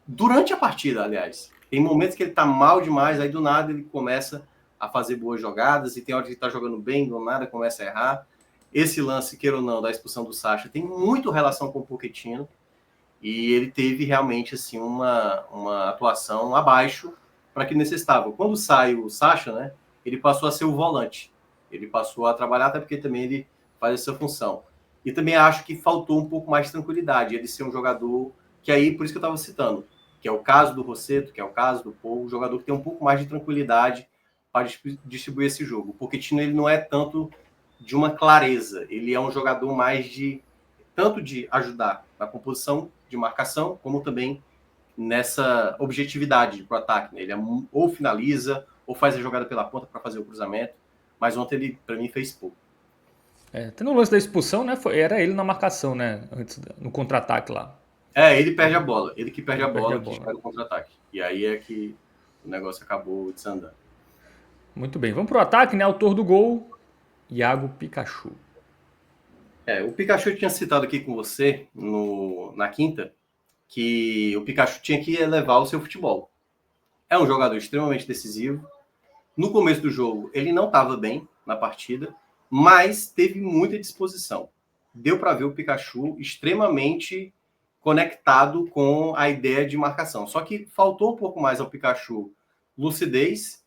Durante a partida, aliás, tem momentos que ele tá mal demais, aí do nada ele começa a fazer boas jogadas, e tem hora que ele tá jogando bem, do nada começa a errar. Esse lance, queira ou não, da expulsão do Sacha tem muito relação com o Pochettino, e ele teve realmente assim uma atuação abaixo para que necessitava. Quando sai o Sacha, né, ele passou a ser o volante. Ele passou a trabalhar, até porque também ele faz essa função. E também acho que faltou um pouco mais de tranquilidade, ele ser um jogador que aí, por isso que eu estava citando, que é o caso do Rossetto, que é o caso do Paul, um jogador que tem um pouco mais de tranquilidade para distribuir esse jogo. O Pochettino, ele não é tanto de uma clareza, ele é um jogador mais de tanto de ajudar na composição de marcação, como também nessa objetividade para o ataque, né? Ele ou finaliza, ou faz a jogada pela ponta para fazer o cruzamento, mas ontem ele, para mim, fez pouco. Tendo o lance da expulsão, né? Era ele na marcação, né? Antes, no contra-ataque lá. Ele perde a bola. Ele que perde a bola, que espera o contra-ataque. E aí é que o negócio acabou desandando. Muito bem. Vamos pro ataque, né? Autor do gol, Iago Pikachu. O Pikachu eu tinha citado aqui com você na quinta, que o Pikachu tinha que elevar o seu futebol. É um jogador extremamente decisivo. No começo do jogo, ele não estava bem na partida, mas teve muita disposição. Deu para ver o Pikachu extremamente conectado com a ideia de marcação. Só que faltou um pouco mais ao Pikachu lucidez,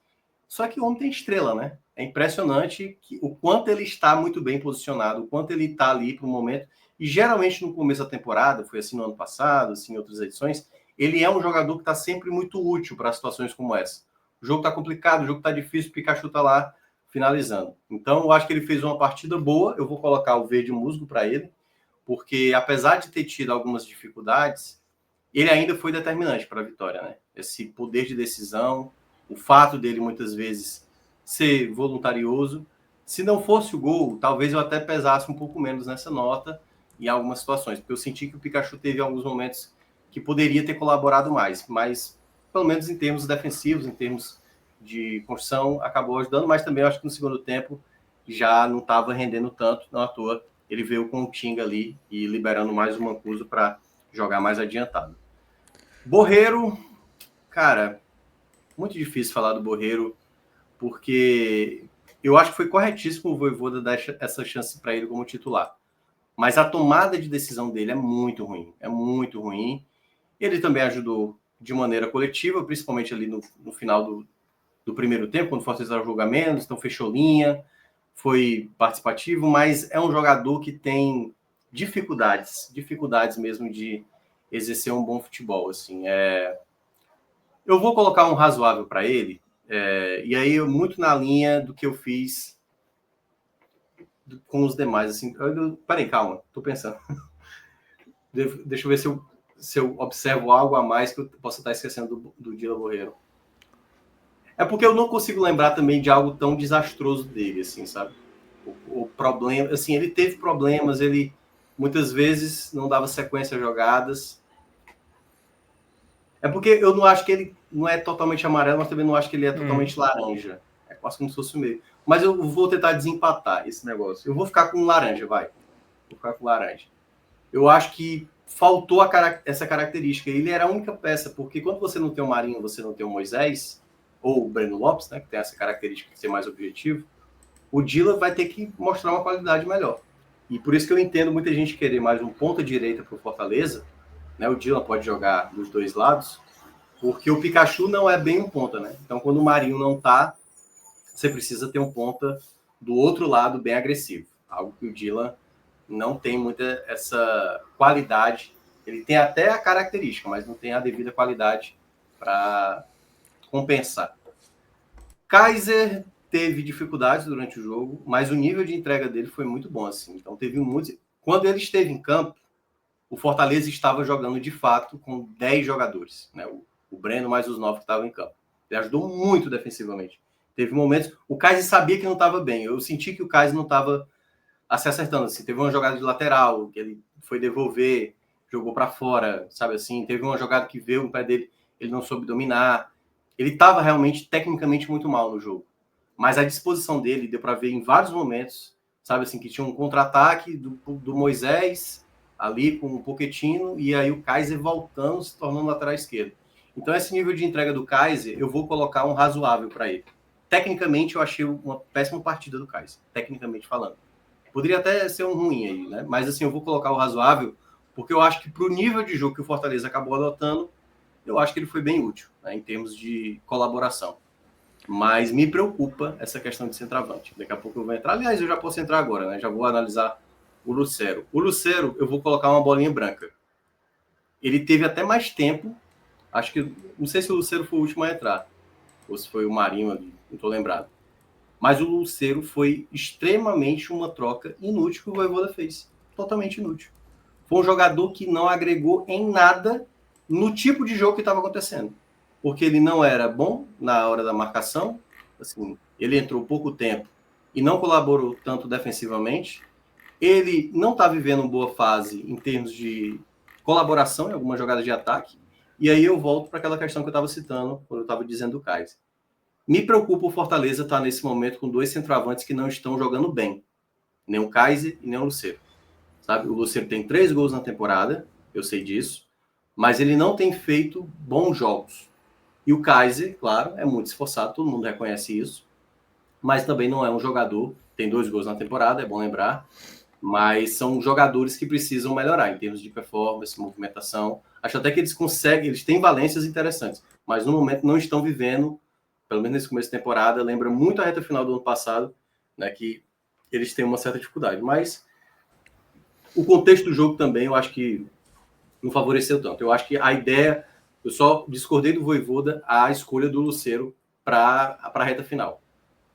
só que o homem tem estrela, né? É impressionante o quanto ele está muito bem posicionado, o quanto ele está ali para o momento. E geralmente no começo da temporada, foi assim no ano passado, assim em outras edições, ele é um jogador que está sempre muito útil para situações como essa. O jogo está complicado, o jogo está difícil, o Pikachu está lá finalizando. Então, eu acho que ele fez uma partida boa. Eu vou colocar o verde musgo para ele, porque apesar de ter tido algumas dificuldades, ele ainda foi determinante para a vitória, né? Esse poder de decisão, o fato dele muitas vezes ser voluntarioso. Se não fosse o gol, talvez eu até pesasse um pouco menos nessa nota em algumas situações, porque eu senti que o Pikachu teve alguns momentos que poderia ter colaborado mais, mas pelo menos em termos defensivos, em termos de construção, acabou ajudando, mas também eu acho que no segundo tempo já não estava rendendo tanto, não à toa. Ele veio com o Tinga ali e liberando mais o Mancuso para jogar mais adiantado. Borreiro, cara, muito difícil falar do Borreiro, porque eu acho que foi corretíssimo o Vojvoda dar essa chance para ele como titular. Mas a tomada de decisão dele é muito ruim. É muito ruim. Ele também ajudou de maneira coletiva, principalmente ali no final do primeiro tempo, quando o Fortaleza estava jogando menos, então fechou linha, foi participativo, mas é um jogador que tem dificuldades mesmo de exercer um bom futebol. Assim, eu vou colocar um razoável para ele, e aí muito na linha do que eu fiz com os demais. Assim, peraí, calma, tô pensando. Deixa eu ver se eu observo algo a mais que eu possa estar esquecendo do Dila Borreiro. É porque eu não consigo lembrar também de algo tão desastroso dele, assim, sabe? O problema, assim, ele teve problemas, ele muitas vezes não dava sequência a jogadas. É porque eu não acho que ele não é totalmente amarelo, mas também não acho que ele é totalmente laranja. É quase como se fosse o meio. Mas eu vou tentar desempatar esse negócio. Eu vou ficar com laranja, vai. Vou ficar com laranja. Eu acho que faltou essa característica. Ele era a única peça, porque quando você não tem o Marinho, você não tem o Moisés, ou o Breno Lopes, né, que tem essa característica de ser mais objetivo, o Dila vai ter que mostrar uma qualidade melhor. E por isso que eu entendo muita gente querer mais um ponta-direita para o Fortaleza, né? O Dylan pode jogar dos dois lados, porque o Pikachu não é bem um ponta, né? Então, quando o Marinho não tá, você precisa ter um ponta do outro lado bem agressivo. Algo que o Dylan não tem muita essa qualidade. Ele tem até a característica, mas não tem a devida qualidade para compensar. Kaiser teve dificuldades durante o jogo, mas o nível de entrega dele foi muito bom, assim. Então teve muito. Quando ele esteve em campo, o Fortaleza estava jogando de fato com 10 jogadores, né? O Breno mais os 9 que estavam em campo. Ele ajudou muito defensivamente. Teve momentos. O Kaiser sabia que não estava bem. Eu senti que o Kaiser não estava se acertando. Assim. Teve uma jogada de lateral, que ele foi devolver, jogou para fora, sabe assim? Teve uma jogada que veio no pé dele, ele não soube dominar. Ele estava realmente, tecnicamente, muito mal no jogo. Mas a disposição dele deu para ver em vários momentos, sabe assim, que tinha um contra-ataque do Moisés ali com o Pochettino e aí o Kaiser voltando, se tornando lateral esquerdo. Então, esse nível de entrega do Kaiser, eu vou colocar um razoável para ele. Tecnicamente, eu achei uma péssima partida do Kaiser, tecnicamente falando. Poderia até ser um ruim aí, né? Mas assim, eu vou colocar o razoável, porque eu acho que para o nível de jogo que o Fortaleza acabou adotando, eu acho que ele foi bem útil, né, em termos de colaboração. Mas me preocupa essa questão de centroavante. Daqui a pouco eu vou entrar. Aliás, eu já posso entrar agora, né? Já vou analisar o Lucero. O Lucero, eu vou colocar uma bolinha branca. Ele teve até mais tempo. Acho que. Não sei se o Lucero foi o último a entrar. Ou se foi o Marinho ali. Não estou lembrado. Mas o Lucero foi extremamente uma troca inútil que o Vojvoda fez. Totalmente inútil. Foi um jogador que não agregou em nada no tipo de jogo que estava acontecendo. Porque ele não era bom na hora da marcação, assim, ele entrou pouco tempo e não colaborou tanto defensivamente. Ele não está vivendo uma boa fase em termos de colaboração em algumas jogadas de ataque. E aí eu volto para aquela questão que eu estava citando quando eu estava dizendo do Kaiser. Me preocupa o Fortaleza estar nesse momento com dois centroavantes que não estão jogando bem. Nem o Kaiser e nem o Lucero. Sabe? O Lucero tem 3 gols na temporada, eu sei disso, mas ele não tem feito bons jogos. E o Kaiser, claro, é muito esforçado, todo mundo reconhece isso, mas também não é um jogador, tem 2 gols na temporada, é bom lembrar, mas são jogadores que precisam melhorar em termos de performance, movimentação. Acho até que eles conseguem, eles têm valências interessantes, mas no momento não estão vivendo, pelo menos nesse começo de temporada, lembra muito a reta final do ano passado, né, que eles têm uma certa dificuldade, mas o contexto do jogo também, eu acho que não favoreceu tanto. Eu acho que a ideia, eu só discordei do Vojvoda a escolha do Lucero para a reta final.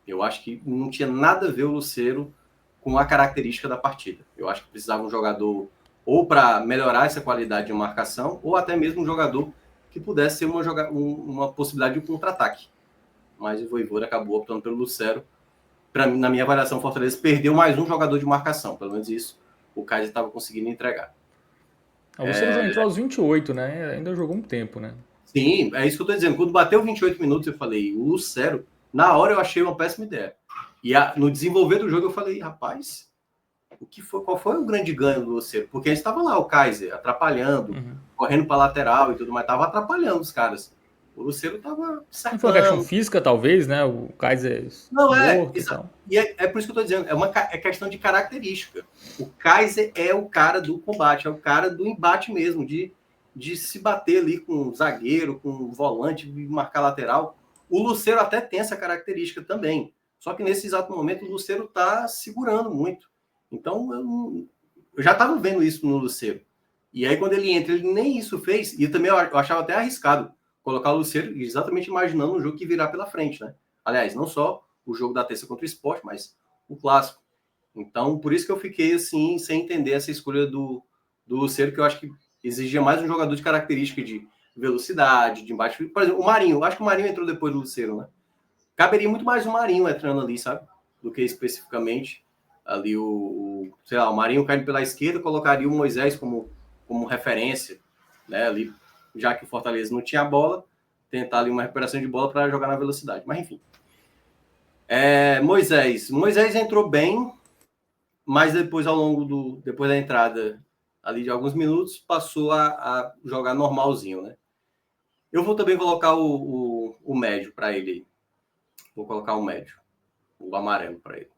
Eu acho que não tinha nada a ver o Lucero com a característica da partida. Eu acho que precisava um jogador ou para melhorar essa qualidade de marcação, ou até mesmo um jogador que pudesse ser uma possibilidade de um contra-ataque. Mas o Vojvoda acabou optando pelo Lucero. Para mim, na minha avaliação, o Fortaleza perdeu mais um jogador de marcação. Pelo menos isso o Kaiser estava conseguindo entregar. O Lucero já entrou aos 28, né? Ainda jogou um tempo, né? Sim, é isso que eu estou dizendo. Quando bateu 28 minutos, eu falei, o Lucero, na hora eu achei uma péssima ideia. E no desenvolver do jogo eu falei, rapaz, qual foi o grande ganho do Lucero? Porque a gente estava lá, o Kaiser, atrapalhando, correndo para lateral e tudo mais, estava atrapalhando os caras. O Lucero estava cercando. Não foi uma questão física, talvez, né? O Kaiser não morto e tal. E é por isso que eu estou dizendo, é questão de característica. O Kaiser é o cara do combate, é o cara do embate mesmo, de se bater ali com um zagueiro, com um volante, marcar lateral. O Lucero até tem essa característica também. Só que nesse exato momento o Lucero está segurando muito. Então eu já estava vendo isso no Lucero. E aí quando ele entra, ele nem isso fez. E também eu achava até arriscado colocar o Lucero exatamente imaginando um jogo que virá pela frente, né? Aliás, não só o jogo da terça contra o Sport, mas o clássico. Então, por isso que eu fiquei assim, sem entender essa escolha do Lucero, que eu acho que exigia mais um jogador de característica de velocidade, de embate. Por exemplo, o Marinho, eu acho que o Marinho entrou depois do Lucero, né? Caberia muito mais o Marinho entrando ali, sabe? Do que especificamente ali sei lá, o Marinho caindo pela esquerda, colocaria o Moisés como referência, né? Ali, já que o Fortaleza não tinha a bola, tentar ali uma recuperação de bola para jogar na velocidade. Mas enfim. Moisés entrou bem, mas depois, depois da entrada ali de alguns minutos, passou a jogar normalzinho, né? Eu vou também colocar o médio para ele. Vou colocar o médio, o amarelo para ele.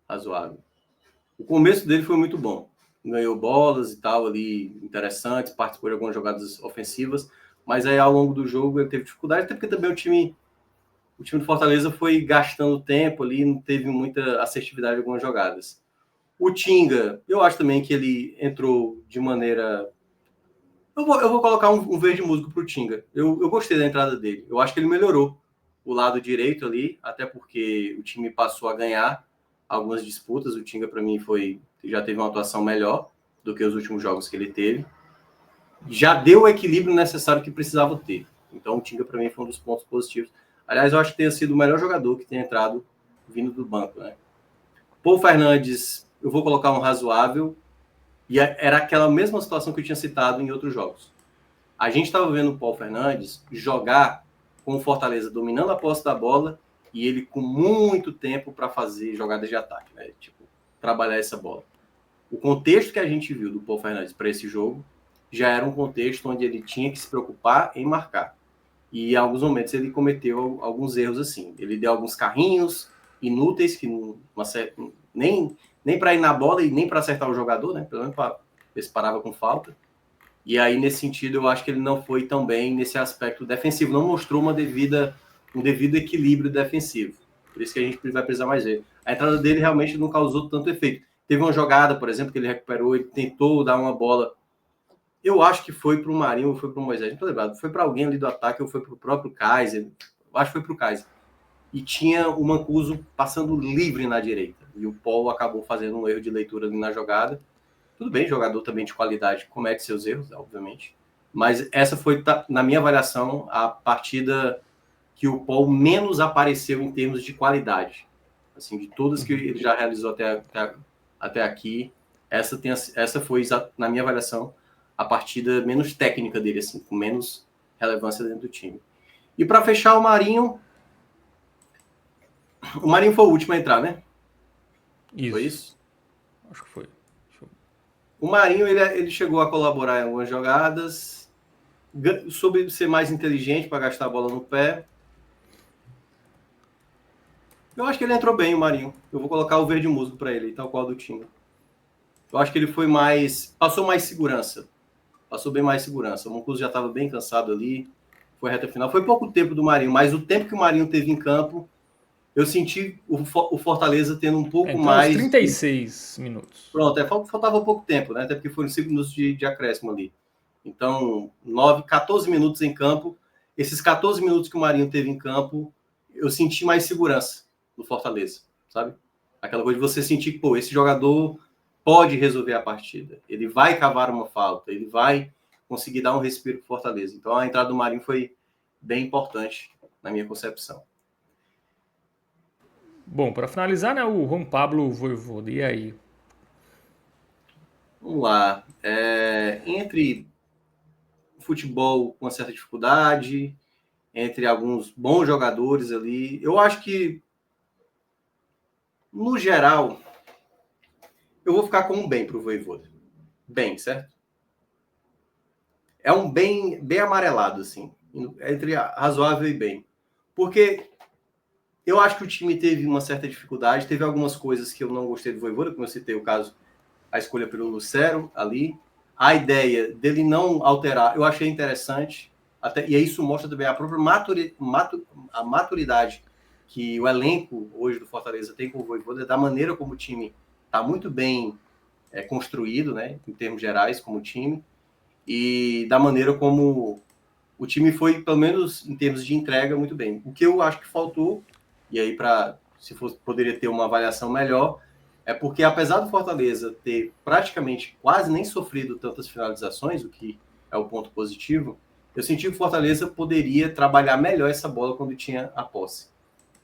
Razoável. O começo dele foi muito bom. ganhou bolas e tal ali interessantes, participou de algumas jogadas ofensivas, mas aí ao longo do jogo ele teve dificuldade, até porque também o time do Fortaleza foi gastando tempo ali, não teve muita assertividade em algumas jogadas. O Tinga, eu acho também que ele entrou de maneira... Eu vou colocar um verde músico para o Tinga. Eu gostei da entrada dele. Eu acho que ele melhorou o lado direito ali, até porque o time passou a ganhar algumas disputas. O Tinga, para mim, já teve uma atuação melhor do que os últimos jogos que ele teve. Já deu o equilíbrio necessário que precisava ter. Então, o Tinga, para mim, foi um dos pontos positivos. Aliás, eu acho que tenha sido o melhor jogador que tem entrado vindo do banco, né? Paul Fernandes, eu vou colocar um razoável, e era aquela mesma situação que eu tinha citado em outros jogos. A gente estava vendo o Paul Fernandes jogar com o Fortaleza dominando a posse da bola e ele com muito tempo para fazer jogadas de ataque, né? Tipo, trabalhar essa bola. O contexto que a gente viu do Paul Fernandes para esse jogo já era um contexto onde ele tinha que se preocupar em marcar. E em alguns momentos ele cometeu alguns erros assim. Ele deu alguns carrinhos inúteis que nem para ir na bola e nem para acertar o jogador, né? Pelo menos para ver se parava com falta. E aí, nesse sentido, eu acho que ele não foi tão bem nesse aspecto defensivo. Não mostrou um devido equilíbrio defensivo. Por isso que a gente vai precisar mais ver. A entrada dele realmente não causou tanto efeito. Teve uma jogada, por exemplo, que ele recuperou, ele tentou dar uma bola. Eu acho que foi para o Marinho ou foi para o Moisés, não estou lembrado. Foi para alguém ali do ataque ou foi para o próprio Kaiser. Eu acho que foi para o Kaiser. E tinha o Mancuso passando livre na direita. E o Paul acabou fazendo um erro de leitura ali na jogada. Tudo bem, jogador também de qualidade comete seus erros, obviamente. Mas essa foi, na minha avaliação, a partida que o Paul menos apareceu em termos de qualidade. Assim, de todas que ele já realizou até aqui, essa foi, na minha avaliação, a partida menos técnica dele, assim, com menos relevância dentro do time. E para fechar, o Marinho foi o último a entrar, né? Isso. Foi isso? Acho que foi. O Marinho, ele chegou a colaborar em algumas jogadas, soube ser mais inteligente para gastar a bola no pé. Eu acho que ele entrou bem, o Marinho. Eu vou colocar o verde músico para ele, tal qual do time. Eu acho que ele passou mais segurança. Passou bem mais segurança. O Mancuso já estava bem cansado ali. Foi reta final. Foi pouco tempo do Marinho, mas o tempo que o Marinho teve em campo, eu senti o Fortaleza tendo um pouco mais... 36 minutos. Pronto, faltava pouco tempo, né? Até porque foram 5 minutos de acréscimo ali. Então, 14 minutos em campo. Esses 14 minutos que o Marinho teve em campo, eu senti mais segurança no Fortaleza, sabe? Aquela coisa de você sentir que, esse jogador pode resolver a partida. Ele vai cavar uma falta, ele vai conseguir dar um respiro para o Fortaleza. Então, a entrada do Marinho foi bem importante na minha concepção. Bom, para finalizar, né, o Juan Pablo Vojvoda, e aí? Vamos lá. Entre futebol com uma certa dificuldade, entre alguns bons jogadores ali, eu acho que, no geral, eu vou ficar com um bem para o Vojvoda. Bem, certo? É um bem amarelado, assim, entre razoável e bem. Porque eu acho que o time teve uma certa dificuldade, teve algumas coisas que eu não gostei do Vojvoda, como eu citei o caso, a escolha pelo Lucero ali, a ideia dele não alterar, eu achei interessante, e isso mostra também a própria maturidade que o elenco hoje do Fortaleza tem com o Vojvoda, da maneira como o time está muito bem construído, né, em termos gerais, como time, e da maneira como o time foi, pelo menos em termos de entrega, muito bem. O que eu acho que faltou, e aí poderia ter uma avaliação melhor, é porque apesar do Fortaleza ter praticamente quase nem sofrido tantas finalizações, o que é o ponto positivo, eu senti que o Fortaleza poderia trabalhar melhor essa bola quando tinha a posse.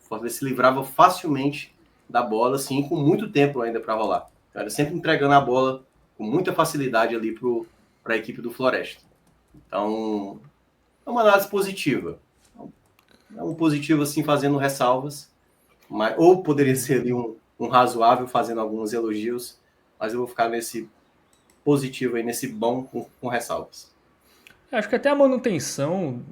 O Fortaleza se livrava facilmente da bola, assim, com muito tempo ainda para rolar. Era sempre entregando a bola com muita facilidade ali para a equipe do Floresta. Então, é uma análise positiva. É um positivo, assim, fazendo ressalvas, ou poderia ser ali um razoável, fazendo alguns elogios, mas eu vou ficar nesse positivo aí, nesse bom com ressalvas. Acho que até a manutenção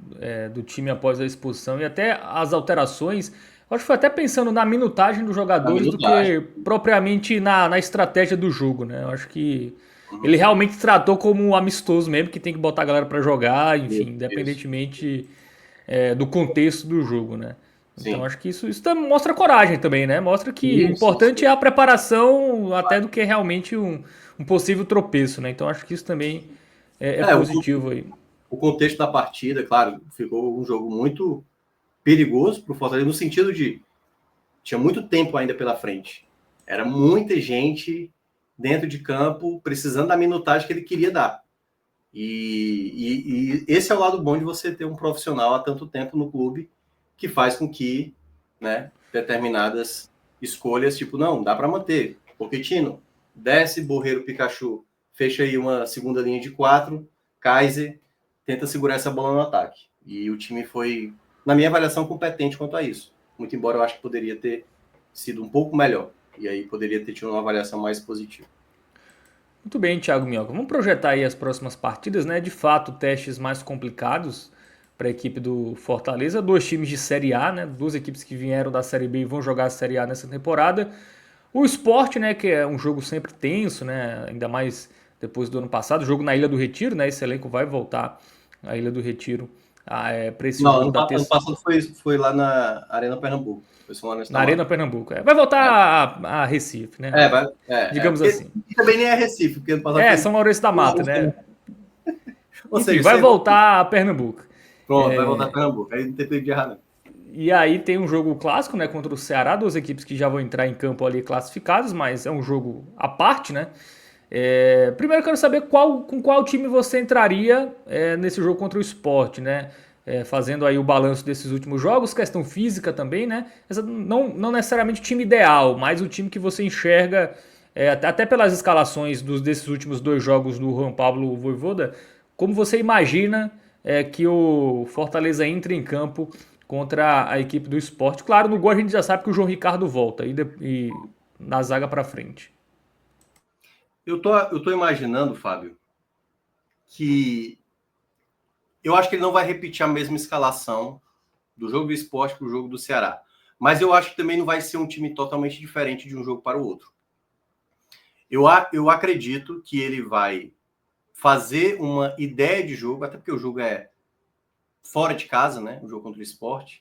do time após a expulsão e até as alterações, acho que foi até pensando na minutagem dos jogadores do que propriamente na estratégia do jogo, né? Eu acho que Ele realmente tratou como um amistoso mesmo, que tem que botar a galera para jogar, enfim, Isso, isso. independentemente do contexto do jogo, né? Então Sim. acho que isso mostra coragem também, né? Mostra que o Sim, sim, importante sim. é a preparação até do que é realmente um possível tropeço, né? Então acho que isso também é É, positivo aí. o contexto da partida, claro, ficou um jogo muito perigoso para o Fortaleza, no sentido de tinha muito tempo ainda pela frente. Era muita gente dentro de campo precisando da minutagem que ele queria dar. E esse é o lado bom de você ter um profissional há tanto tempo no clube que faz com que, né, determinadas escolhas, tipo, não, dá para manter. Pochettino, desce, Borreiro, Pikachu, fecha aí uma segunda linha de 4, Kaiser tenta segurar essa bola no ataque. E o time foi, na minha avaliação, competente quanto a isso. Muito embora eu acho que poderia ter sido um pouco melhor. E aí poderia ter tido uma avaliação mais positiva. Muito bem, Thiago Minhoca. Vamos projetar aí as próximas partidas, né? De fato, testes mais complicados para a equipe do Fortaleza. Dois times de Série A, né? Duas equipes que vieram da Série B e vão jogar a Série A nessa temporada. O Sport, né? Que é um jogo sempre tenso, né? Ainda mais depois do ano passado. O jogo na Ilha do Retiro, né? Esse elenco vai voltar à Ilha do Retiro para esse Não, jogo da ano terça. passado foi lá na Arena Pernambuco. Foi São Lourenço da Na Arena Mata. Pernambuco. Vai voltar a Recife, né? Vai, Digamos porque assim. também nem é Recife, porque ano passado São foi Lourenço da São Mata, Lourenço da né? Mata. Ou Enfim, seja, vai você errou tudo. voltar a Pernambuco. Pronto, vai voltar a Pernambuco. Aí não tem perigo de errar, não. E aí tem um jogo clássico, né, contra o Ceará, duas equipes que já vão entrar em campo ali classificadas, mas é um jogo à parte, né? Primeiro eu quero saber com qual time você entraria nesse jogo contra o Sport, né? Fazendo aí o balanço desses últimos jogos, questão física também, né? Não necessariamente o time ideal, mas o time que você enxerga, até pelas escalações desses últimos dois jogos do Juan Pablo Vojvoda, como você imagina que o Fortaleza entre em campo contra a equipe do Sport. Claro, no gol a gente já sabe que o João Ricardo volta e na zaga para frente. Eu tô imaginando, Fábio, que eu acho que ele não vai repetir a mesma escalação do jogo do Sport para o jogo do Ceará. Mas eu acho que também não vai ser um time totalmente diferente de um jogo para o outro. Eu acredito que ele vai fazer uma ideia de jogo, até porque o jogo é fora de casa, né? O jogo contra o Sport.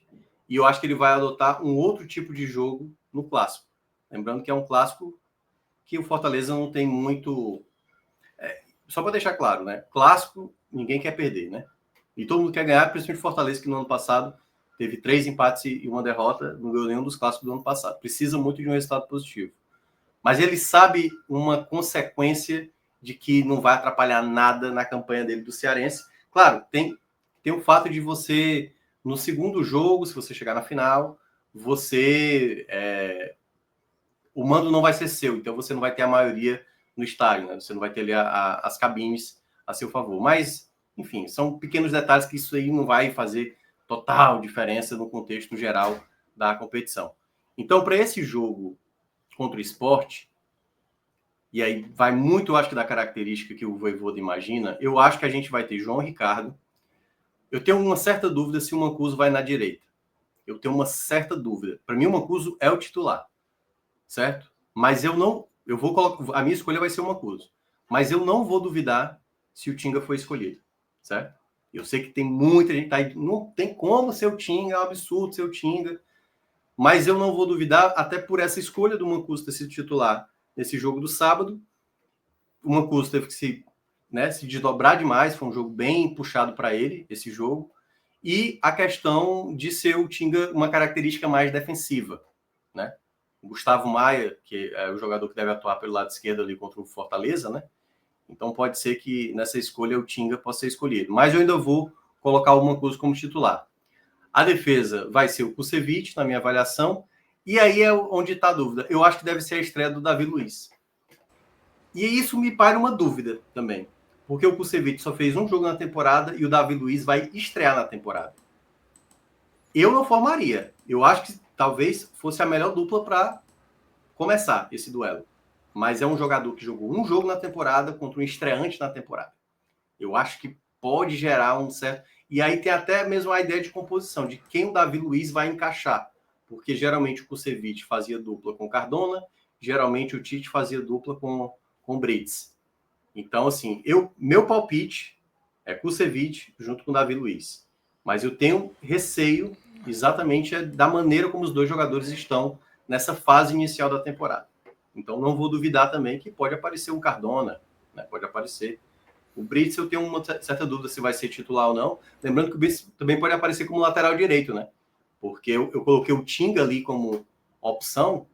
E eu acho que ele vai adotar um outro tipo de jogo no clássico. Lembrando que é um clássico que o Fortaleza não tem muito. Só para deixar claro, né? Clássico, ninguém quer perder, né? E todo mundo quer ganhar, principalmente o Fortaleza, que no ano passado teve 3 empates e uma derrota, não ganhou nenhum dos clássicos do ano passado. Precisa muito de um resultado positivo. Mas ele sabe uma consequência de que não vai atrapalhar nada na campanha dele do Cearense. Claro, tem o fato de você, no segundo jogo, se você chegar na final, o mando não vai ser seu, então você não vai ter a maioria no estádio, né? Você não vai ter ali as cabines a seu favor. Mas, enfim, são pequenos detalhes que isso aí não vai fazer total diferença no contexto geral da competição. Então, para esse jogo contra o Sport, e aí vai muito, eu acho que da característica que o Vojvoda imagina, eu acho que a gente vai ter João Ricardo. Eu tenho uma certa dúvida se o Mancuso vai na direita. Eu tenho uma certa dúvida. Para mim, o Mancuso é o titular, certo? Mas eu vou colocar, a minha escolha vai ser o Mancuso. Mas eu não vou duvidar se o Tinga foi escolhido, certo? Eu sei que tem muita gente, não tem como ser o Tinga, é um absurdo ser o Tinga, mas eu não vou duvidar, até por essa escolha do Mancuso ter sido titular nesse jogo do sábado. O Mancuso teve que se desdobrar demais, foi um jogo bem puxado para ele, esse jogo. E a questão de ser o Tinga uma característica mais defensiva, né? O Gustavo Maia, que é o jogador que deve atuar pelo lado esquerdo ali contra o Fortaleza, né? Então pode ser que nessa escolha o Tinga possa ser escolhido. Mas eu ainda vou colocar o Mancuso como titular. A defesa vai ser o Kusevich, na minha avaliação. E aí é onde está a dúvida. Eu acho que deve ser a estreia do Davi Luiz. E isso me paira uma dúvida também. Porque o Kusevich só fez um jogo na temporada e o Davi Luiz vai estrear na temporada. Eu não formaria. Eu acho que talvez fosse a melhor dupla para começar esse duelo. Mas é um jogador que jogou um jogo na temporada contra um estreante na temporada. Eu acho que pode gerar um certo... E aí tem até mesmo a ideia de composição, de quem o Davi Luiz vai encaixar. Porque geralmente o Kusevich fazia dupla com Cardona, geralmente o Tite fazia dupla com Brits. Então, assim, meu palpite é Kusevich junto com o Davi Luiz. Mas eu tenho receio exatamente da maneira como os dois jogadores estão nessa fase inicial da temporada. Então, não vou duvidar também que pode aparecer um Cardona, né? Pode aparecer. O Brits, eu tenho uma certa dúvida se vai ser titular ou não. Lembrando que o Brits também pode aparecer como lateral direito, né? Porque eu coloquei o Tinga ali como opção,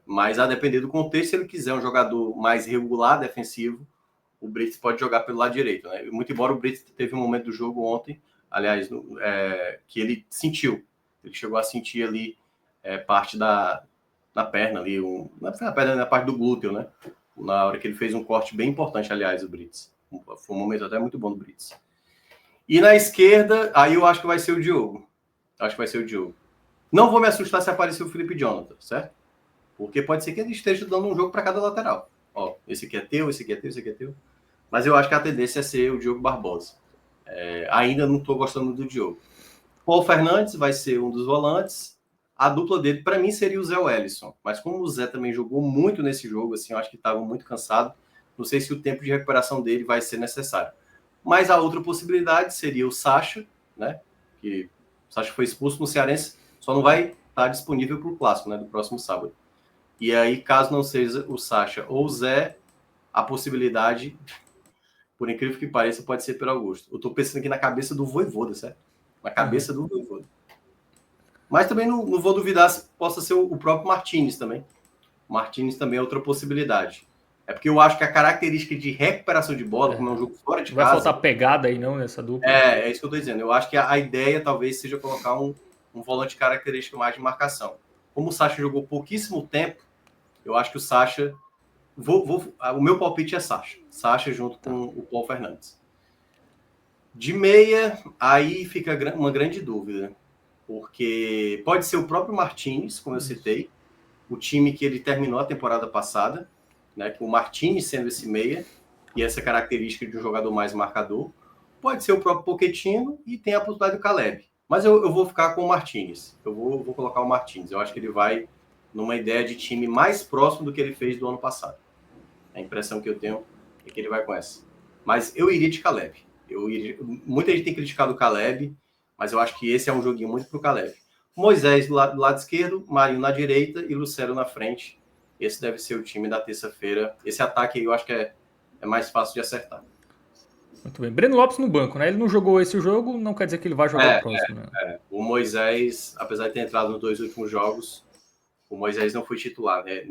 mas a depender do contexto, se ele quiser um jogador mais regular, defensivo, o Brits pode jogar pelo lado direito, né? Muito embora o Brits teve um momento do jogo ontem, aliás, que ele sentiu. Ele chegou a sentir ali parte na perna ali, na parte do glúteo, né? Na hora que ele fez um corte bem importante, aliás, o Brits. Foi um momento até muito bom do Brits. E na esquerda, aí eu acho que vai ser o Diogo. Acho que vai ser o Diogo. Não vou me assustar se aparecer o Felipe Jonathan, certo? Porque pode ser que ele esteja dando um jogo para cada lateral. Ó, esse aqui é teu, esse aqui é teu, esse aqui é teu. Mas eu acho que a tendência é ser o Diogo Barbosa. Ainda não estou gostando do Diogo. Paul Fernandes vai ser um dos volantes. A dupla dele, para mim, seria o Zé Wellison. Mas como o Zé também jogou muito nesse jogo, assim, eu acho que estava muito cansado. Não sei se o tempo de recuperação dele vai ser necessário. Mas a outra possibilidade seria o Sacha, né? Que o Sacha foi expulso no Cearense, só não vai estar disponível para o clássico, né? Do próximo sábado. E aí, caso não seja o Sacha ou o Zé, a possibilidade, por incrível que pareça, pode ser pelo Augusto. Eu estou pensando aqui na cabeça do Vojvoda, certo? Na cabeça do Vojvoda. Mas também não vou duvidar se possa ser o próprio Martínez também. O Martínez também é outra possibilidade. É porque eu acho que a característica de recuperação de bola, como é um jogo fora de Vai casa... faltar pegada aí não nessa dupla? É isso que eu estou dizendo. Eu acho que a ideia talvez seja colocar um volante característico mais de marcação. Como o Sacha jogou pouquíssimo tempo, eu acho que o Sacha... o meu palpite é Sacha. Sacha junto com o Paul Fernandes. De meia, aí fica uma grande dúvida. Porque pode ser o próprio Martínez, como eu citei, o time que ele terminou a temporada passada, né, com o Martínez sendo esse meia, e essa característica de um jogador mais marcador. Pode ser o próprio Pochettino e tem a possibilidade do Caleb. Mas eu vou ficar com o Martínez. Eu vou colocar o Martínez. Eu acho que ele vai numa ideia de time mais próximo do que ele fez do ano passado. A impressão que eu tenho é que ele vai com essa. Mas eu iria de Caleb. Muita gente tem criticado o Caleb, mas eu acho que esse é um joguinho muito pro Caleb. Moisés do lado esquerdo, Marinho na direita e Lucero na frente. Esse deve ser o time da terça-feira. Esse ataque aí eu acho que é mais fácil de acertar. Muito bem. Breno Lopes no banco, né? Ele não jogou esse jogo, não quer dizer que ele vai jogar o próximo, né? O Moisés, apesar de ter entrado nos 2 últimos jogos, o Moisés não foi titular, né?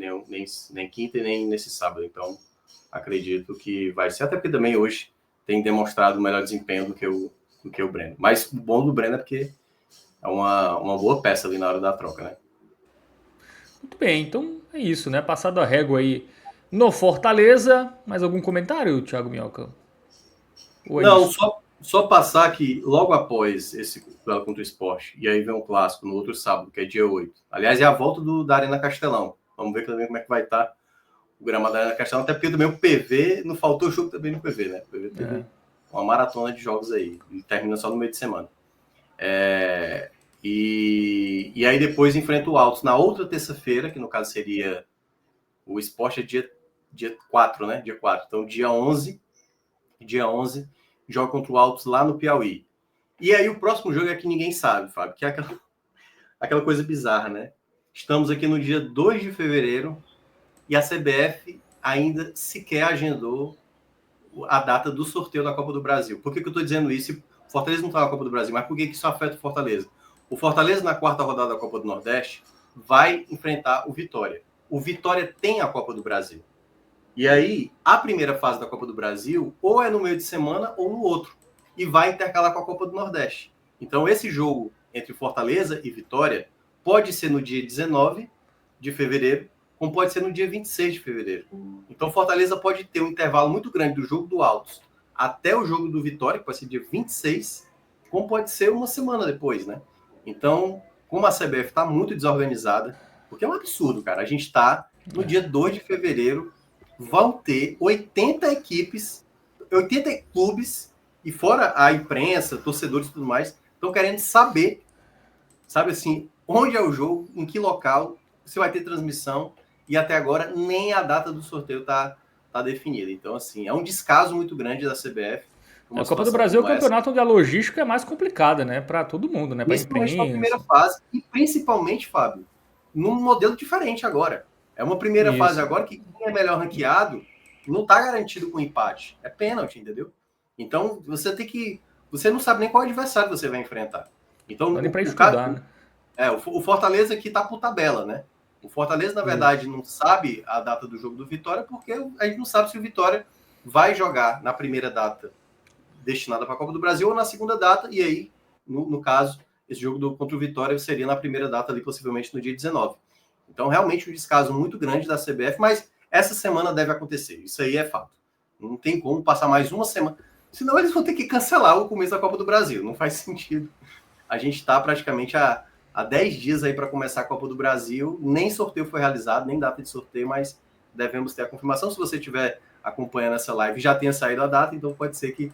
Nem quinta e nem nesse sábado. Então, acredito que vai ser. Até porque também hoje tem demonstrado o melhor desempenho do que o Breno. Mas o bom do Breno é porque é uma boa peça ali na hora da troca, né? Muito bem, então é isso, né? Passado a régua aí no Fortaleza. Mais algum comentário, Thiago Minhoca? Não, só passar que logo após esse contra o Sport, e aí vem um clássico no outro sábado, que é dia 8. Aliás, é a volta da Arena Castelão. Vamos ver também como é que vai estar o gramado da Arena Castelão, até porque também o PV, não faltou jogo também no PV, né? O PV teve uma maratona de jogos aí, e termina só no meio de semana. E aí depois enfrenta o Altos na outra terça-feira, que no caso seria o Sport é dia 4, né? Dia 4. Então, dia 11, joga contra o Altos lá no Piauí. E aí o próximo jogo é que ninguém sabe, Fábio, que é aquela coisa bizarra, né? Estamos aqui no dia 2 de fevereiro e a CBF ainda sequer agendou a data do sorteio da Copa do Brasil. Por que eu estou dizendo isso? O Fortaleza não está na Copa do Brasil, mas por que isso afeta o Fortaleza? O Fortaleza, na quarta rodada da Copa do Nordeste, vai enfrentar o Vitória. O Vitória tem a Copa do Brasil. E aí, a primeira fase da Copa do Brasil, ou é no meio de semana ou no outro. E vai intercalar com a Copa do Nordeste. Então, esse jogo entre Fortaleza e Vitória pode ser no dia 19 de fevereiro, como pode ser no dia 26 de fevereiro. Então, Fortaleza pode ter um intervalo muito grande do jogo do Altos até o jogo do Vitória, que vai ser dia 26, como pode ser uma semana depois, né? Então, como a CBF está muito desorganizada, porque é um absurdo, cara. A gente está no dia 2 de fevereiro, vão ter 80 equipes, 80 clubes, e fora a imprensa, torcedores e tudo mais, estão querendo saber, sabe assim, onde é o jogo, em que local, se vai ter transmissão, e até agora nem a data do sorteio tá tá definida. Então, assim, é um descaso muito grande da CBF. A Copa do Brasil é o campeonato onde a logística é mais complicada, né? Para todo mundo, né? Para Principalmente na primeira imprensa. fase e principalmente, Fábio, num modelo diferente agora. É uma primeira fase agora que quem é melhor ranqueado não está garantido com empate. É pênalti, entendeu? Então, você não sabe nem qual adversário você vai enfrentar. Então, Não dá nem para estudar, né? O Fortaleza aqui tá por tabela, né? O Fortaleza, na verdade, não sabe a data do jogo do Vitória, porque a gente não sabe se o Vitória vai jogar na primeira data destinada para a Copa do Brasil ou na segunda data, e aí, no caso, esse jogo contra o Vitória seria na primeira data ali, possivelmente no dia 19. Então, realmente, um descaso muito grande da CBF, mas essa semana deve acontecer, isso aí é fato. Não tem como passar mais uma semana, senão eles vão ter que cancelar o começo da Copa do Brasil, não faz sentido. A gente está praticamente há 10 dias aí para começar a Copa do Brasil, nem sorteio foi realizado, nem data de sorteio, mas devemos ter a confirmação. Se você estiver acompanhando essa live, já tenha saído a data, então pode ser que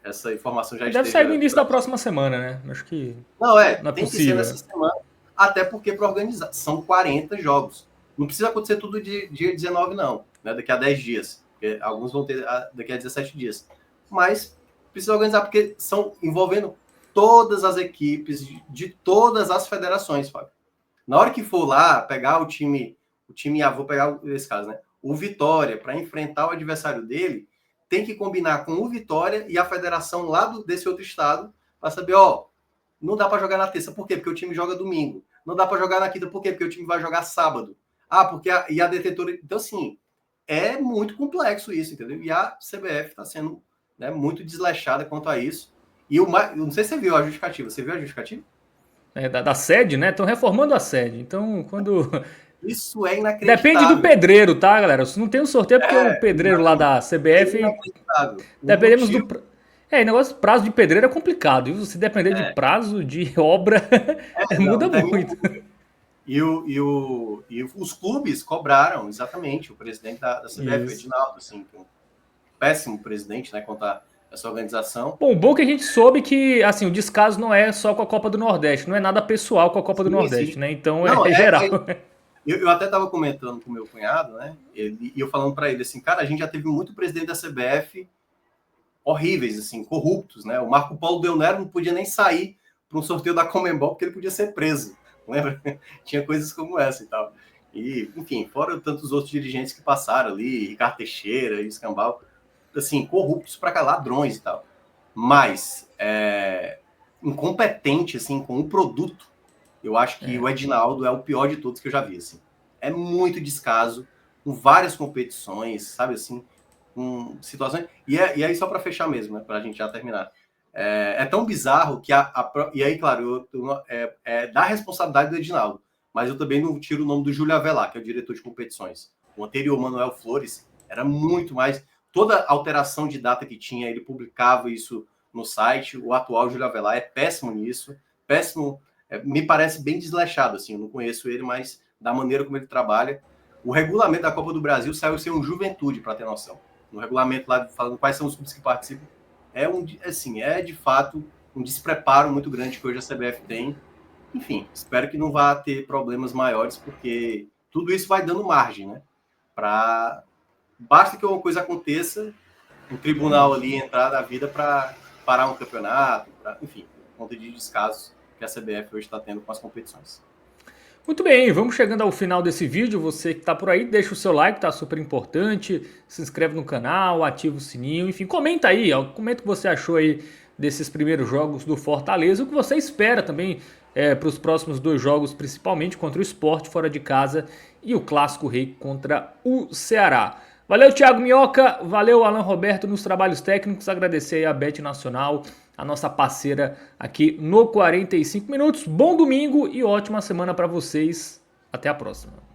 essa informação já esteja... Deve sair no início da próxima semana, né? Acho que não é possível. Que ser nessa semana, até porque para organizar, são 40 jogos. Não precisa acontecer tudo dia 19, não, né? Daqui a 10 dias. Porque alguns vão ter daqui a 17 dias. Mas precisa organizar, porque são envolvendo todas as equipes de todas as federações, Fábio. Na hora que for lá pegar o time, vou pegar esse caso, né? O Vitória, para enfrentar o adversário dele, tem que combinar com o Vitória e a federação lá desse outro estado para saber, não dá para jogar na terça. Por quê? Porque o time joga domingo. Não dá para jogar na quinta. Por quê? Porque o time vai jogar sábado. Porque a detetora... Então, assim, é muito complexo isso, entendeu? E a CBF está sendo, né, muito desleixada quanto a isso. E eu não sei se você viu a justificativa. Você viu a justificativa? Da sede, né? Estão reformando a sede. Então, quando... Isso é inacreditável. Depende do pedreiro, tá, galera? Se não tem um sorteio, porque o pedreiro lá da CBF... É inacreditável. Dependemos do... negócio de prazo de pedreiro é complicado. Viu? Se depender de prazo de obra, muda muito. E os clubes cobraram, exatamente, o presidente da CBF, o Edinaldo, assim, um péssimo presidente, né, contra essa organização. Bom que a gente soube que, assim, o descaso não é só com a Copa do Nordeste, não é nada pessoal com a Copa do Nordeste, né? Então é geral. Eu até estava comentando com o meu cunhado, né, e eu falando para ele assim, cara, a gente já teve muito presidente da CBF horríveis, assim, corruptos, né? O Marco Paulo Del Nero não podia nem sair para um sorteio da Conmebol porque ele podia ser preso, lembra? Tinha coisas como essa e tal. E, enfim, fora tantos outros dirigentes que passaram ali, Ricardo Teixeira e Escambau, assim, corruptos para cá, ladrões e tal. Mas, incompetente, assim, com o produto, eu acho que o Edinaldo é o pior de todos que eu já vi, assim. É muito descaso, com várias competições, sabe, assim, com situações... E aí, só para fechar mesmo, né, para a gente já terminar. É tão bizarro que e aí, claro, da responsabilidade do Edinaldo, mas eu também não tiro o nome do Júlio Avelar, que é o diretor de competições. O anterior, Manuel Flores, era muito mais... Toda alteração de data que tinha, ele publicava isso no site. O atual Júlio Avelar é péssimo nisso, péssimo, me parece bem desleixado, assim, eu não conheço ele, mas da maneira como ele trabalha. O regulamento da Copa do Brasil saiu sem um Juventude, para ter noção. No regulamento lá, falando quais são os clubes que participam, é de fato um despreparo muito grande que hoje a CBF tem. Enfim, espero que não vá ter problemas maiores, porque tudo isso vai dando margem, né? Basta que uma coisa aconteça, um tribunal ali entrar na vida para parar um campeonato, enfim, por conta de descasos que a CBF hoje está tendo com as competições. Muito bem, vamos chegando ao final desse vídeo. Você que está por aí, deixa o seu like, tá super importante. Se inscreve no canal, ativa o sininho, enfim, comenta aí, comenta o que você achou aí desses primeiros jogos do Fortaleza, o que você espera também para os próximos 2 jogos, principalmente contra o Sport fora de casa e o Clássico Rei contra o Ceará. Valeu, Thiago Minhoca, valeu, Alan Roberto nos trabalhos técnicos, agradecer aí a Bet Nacional, a nossa parceira aqui no 45 Minutos. Bom domingo e ótima semana para vocês. Até a próxima.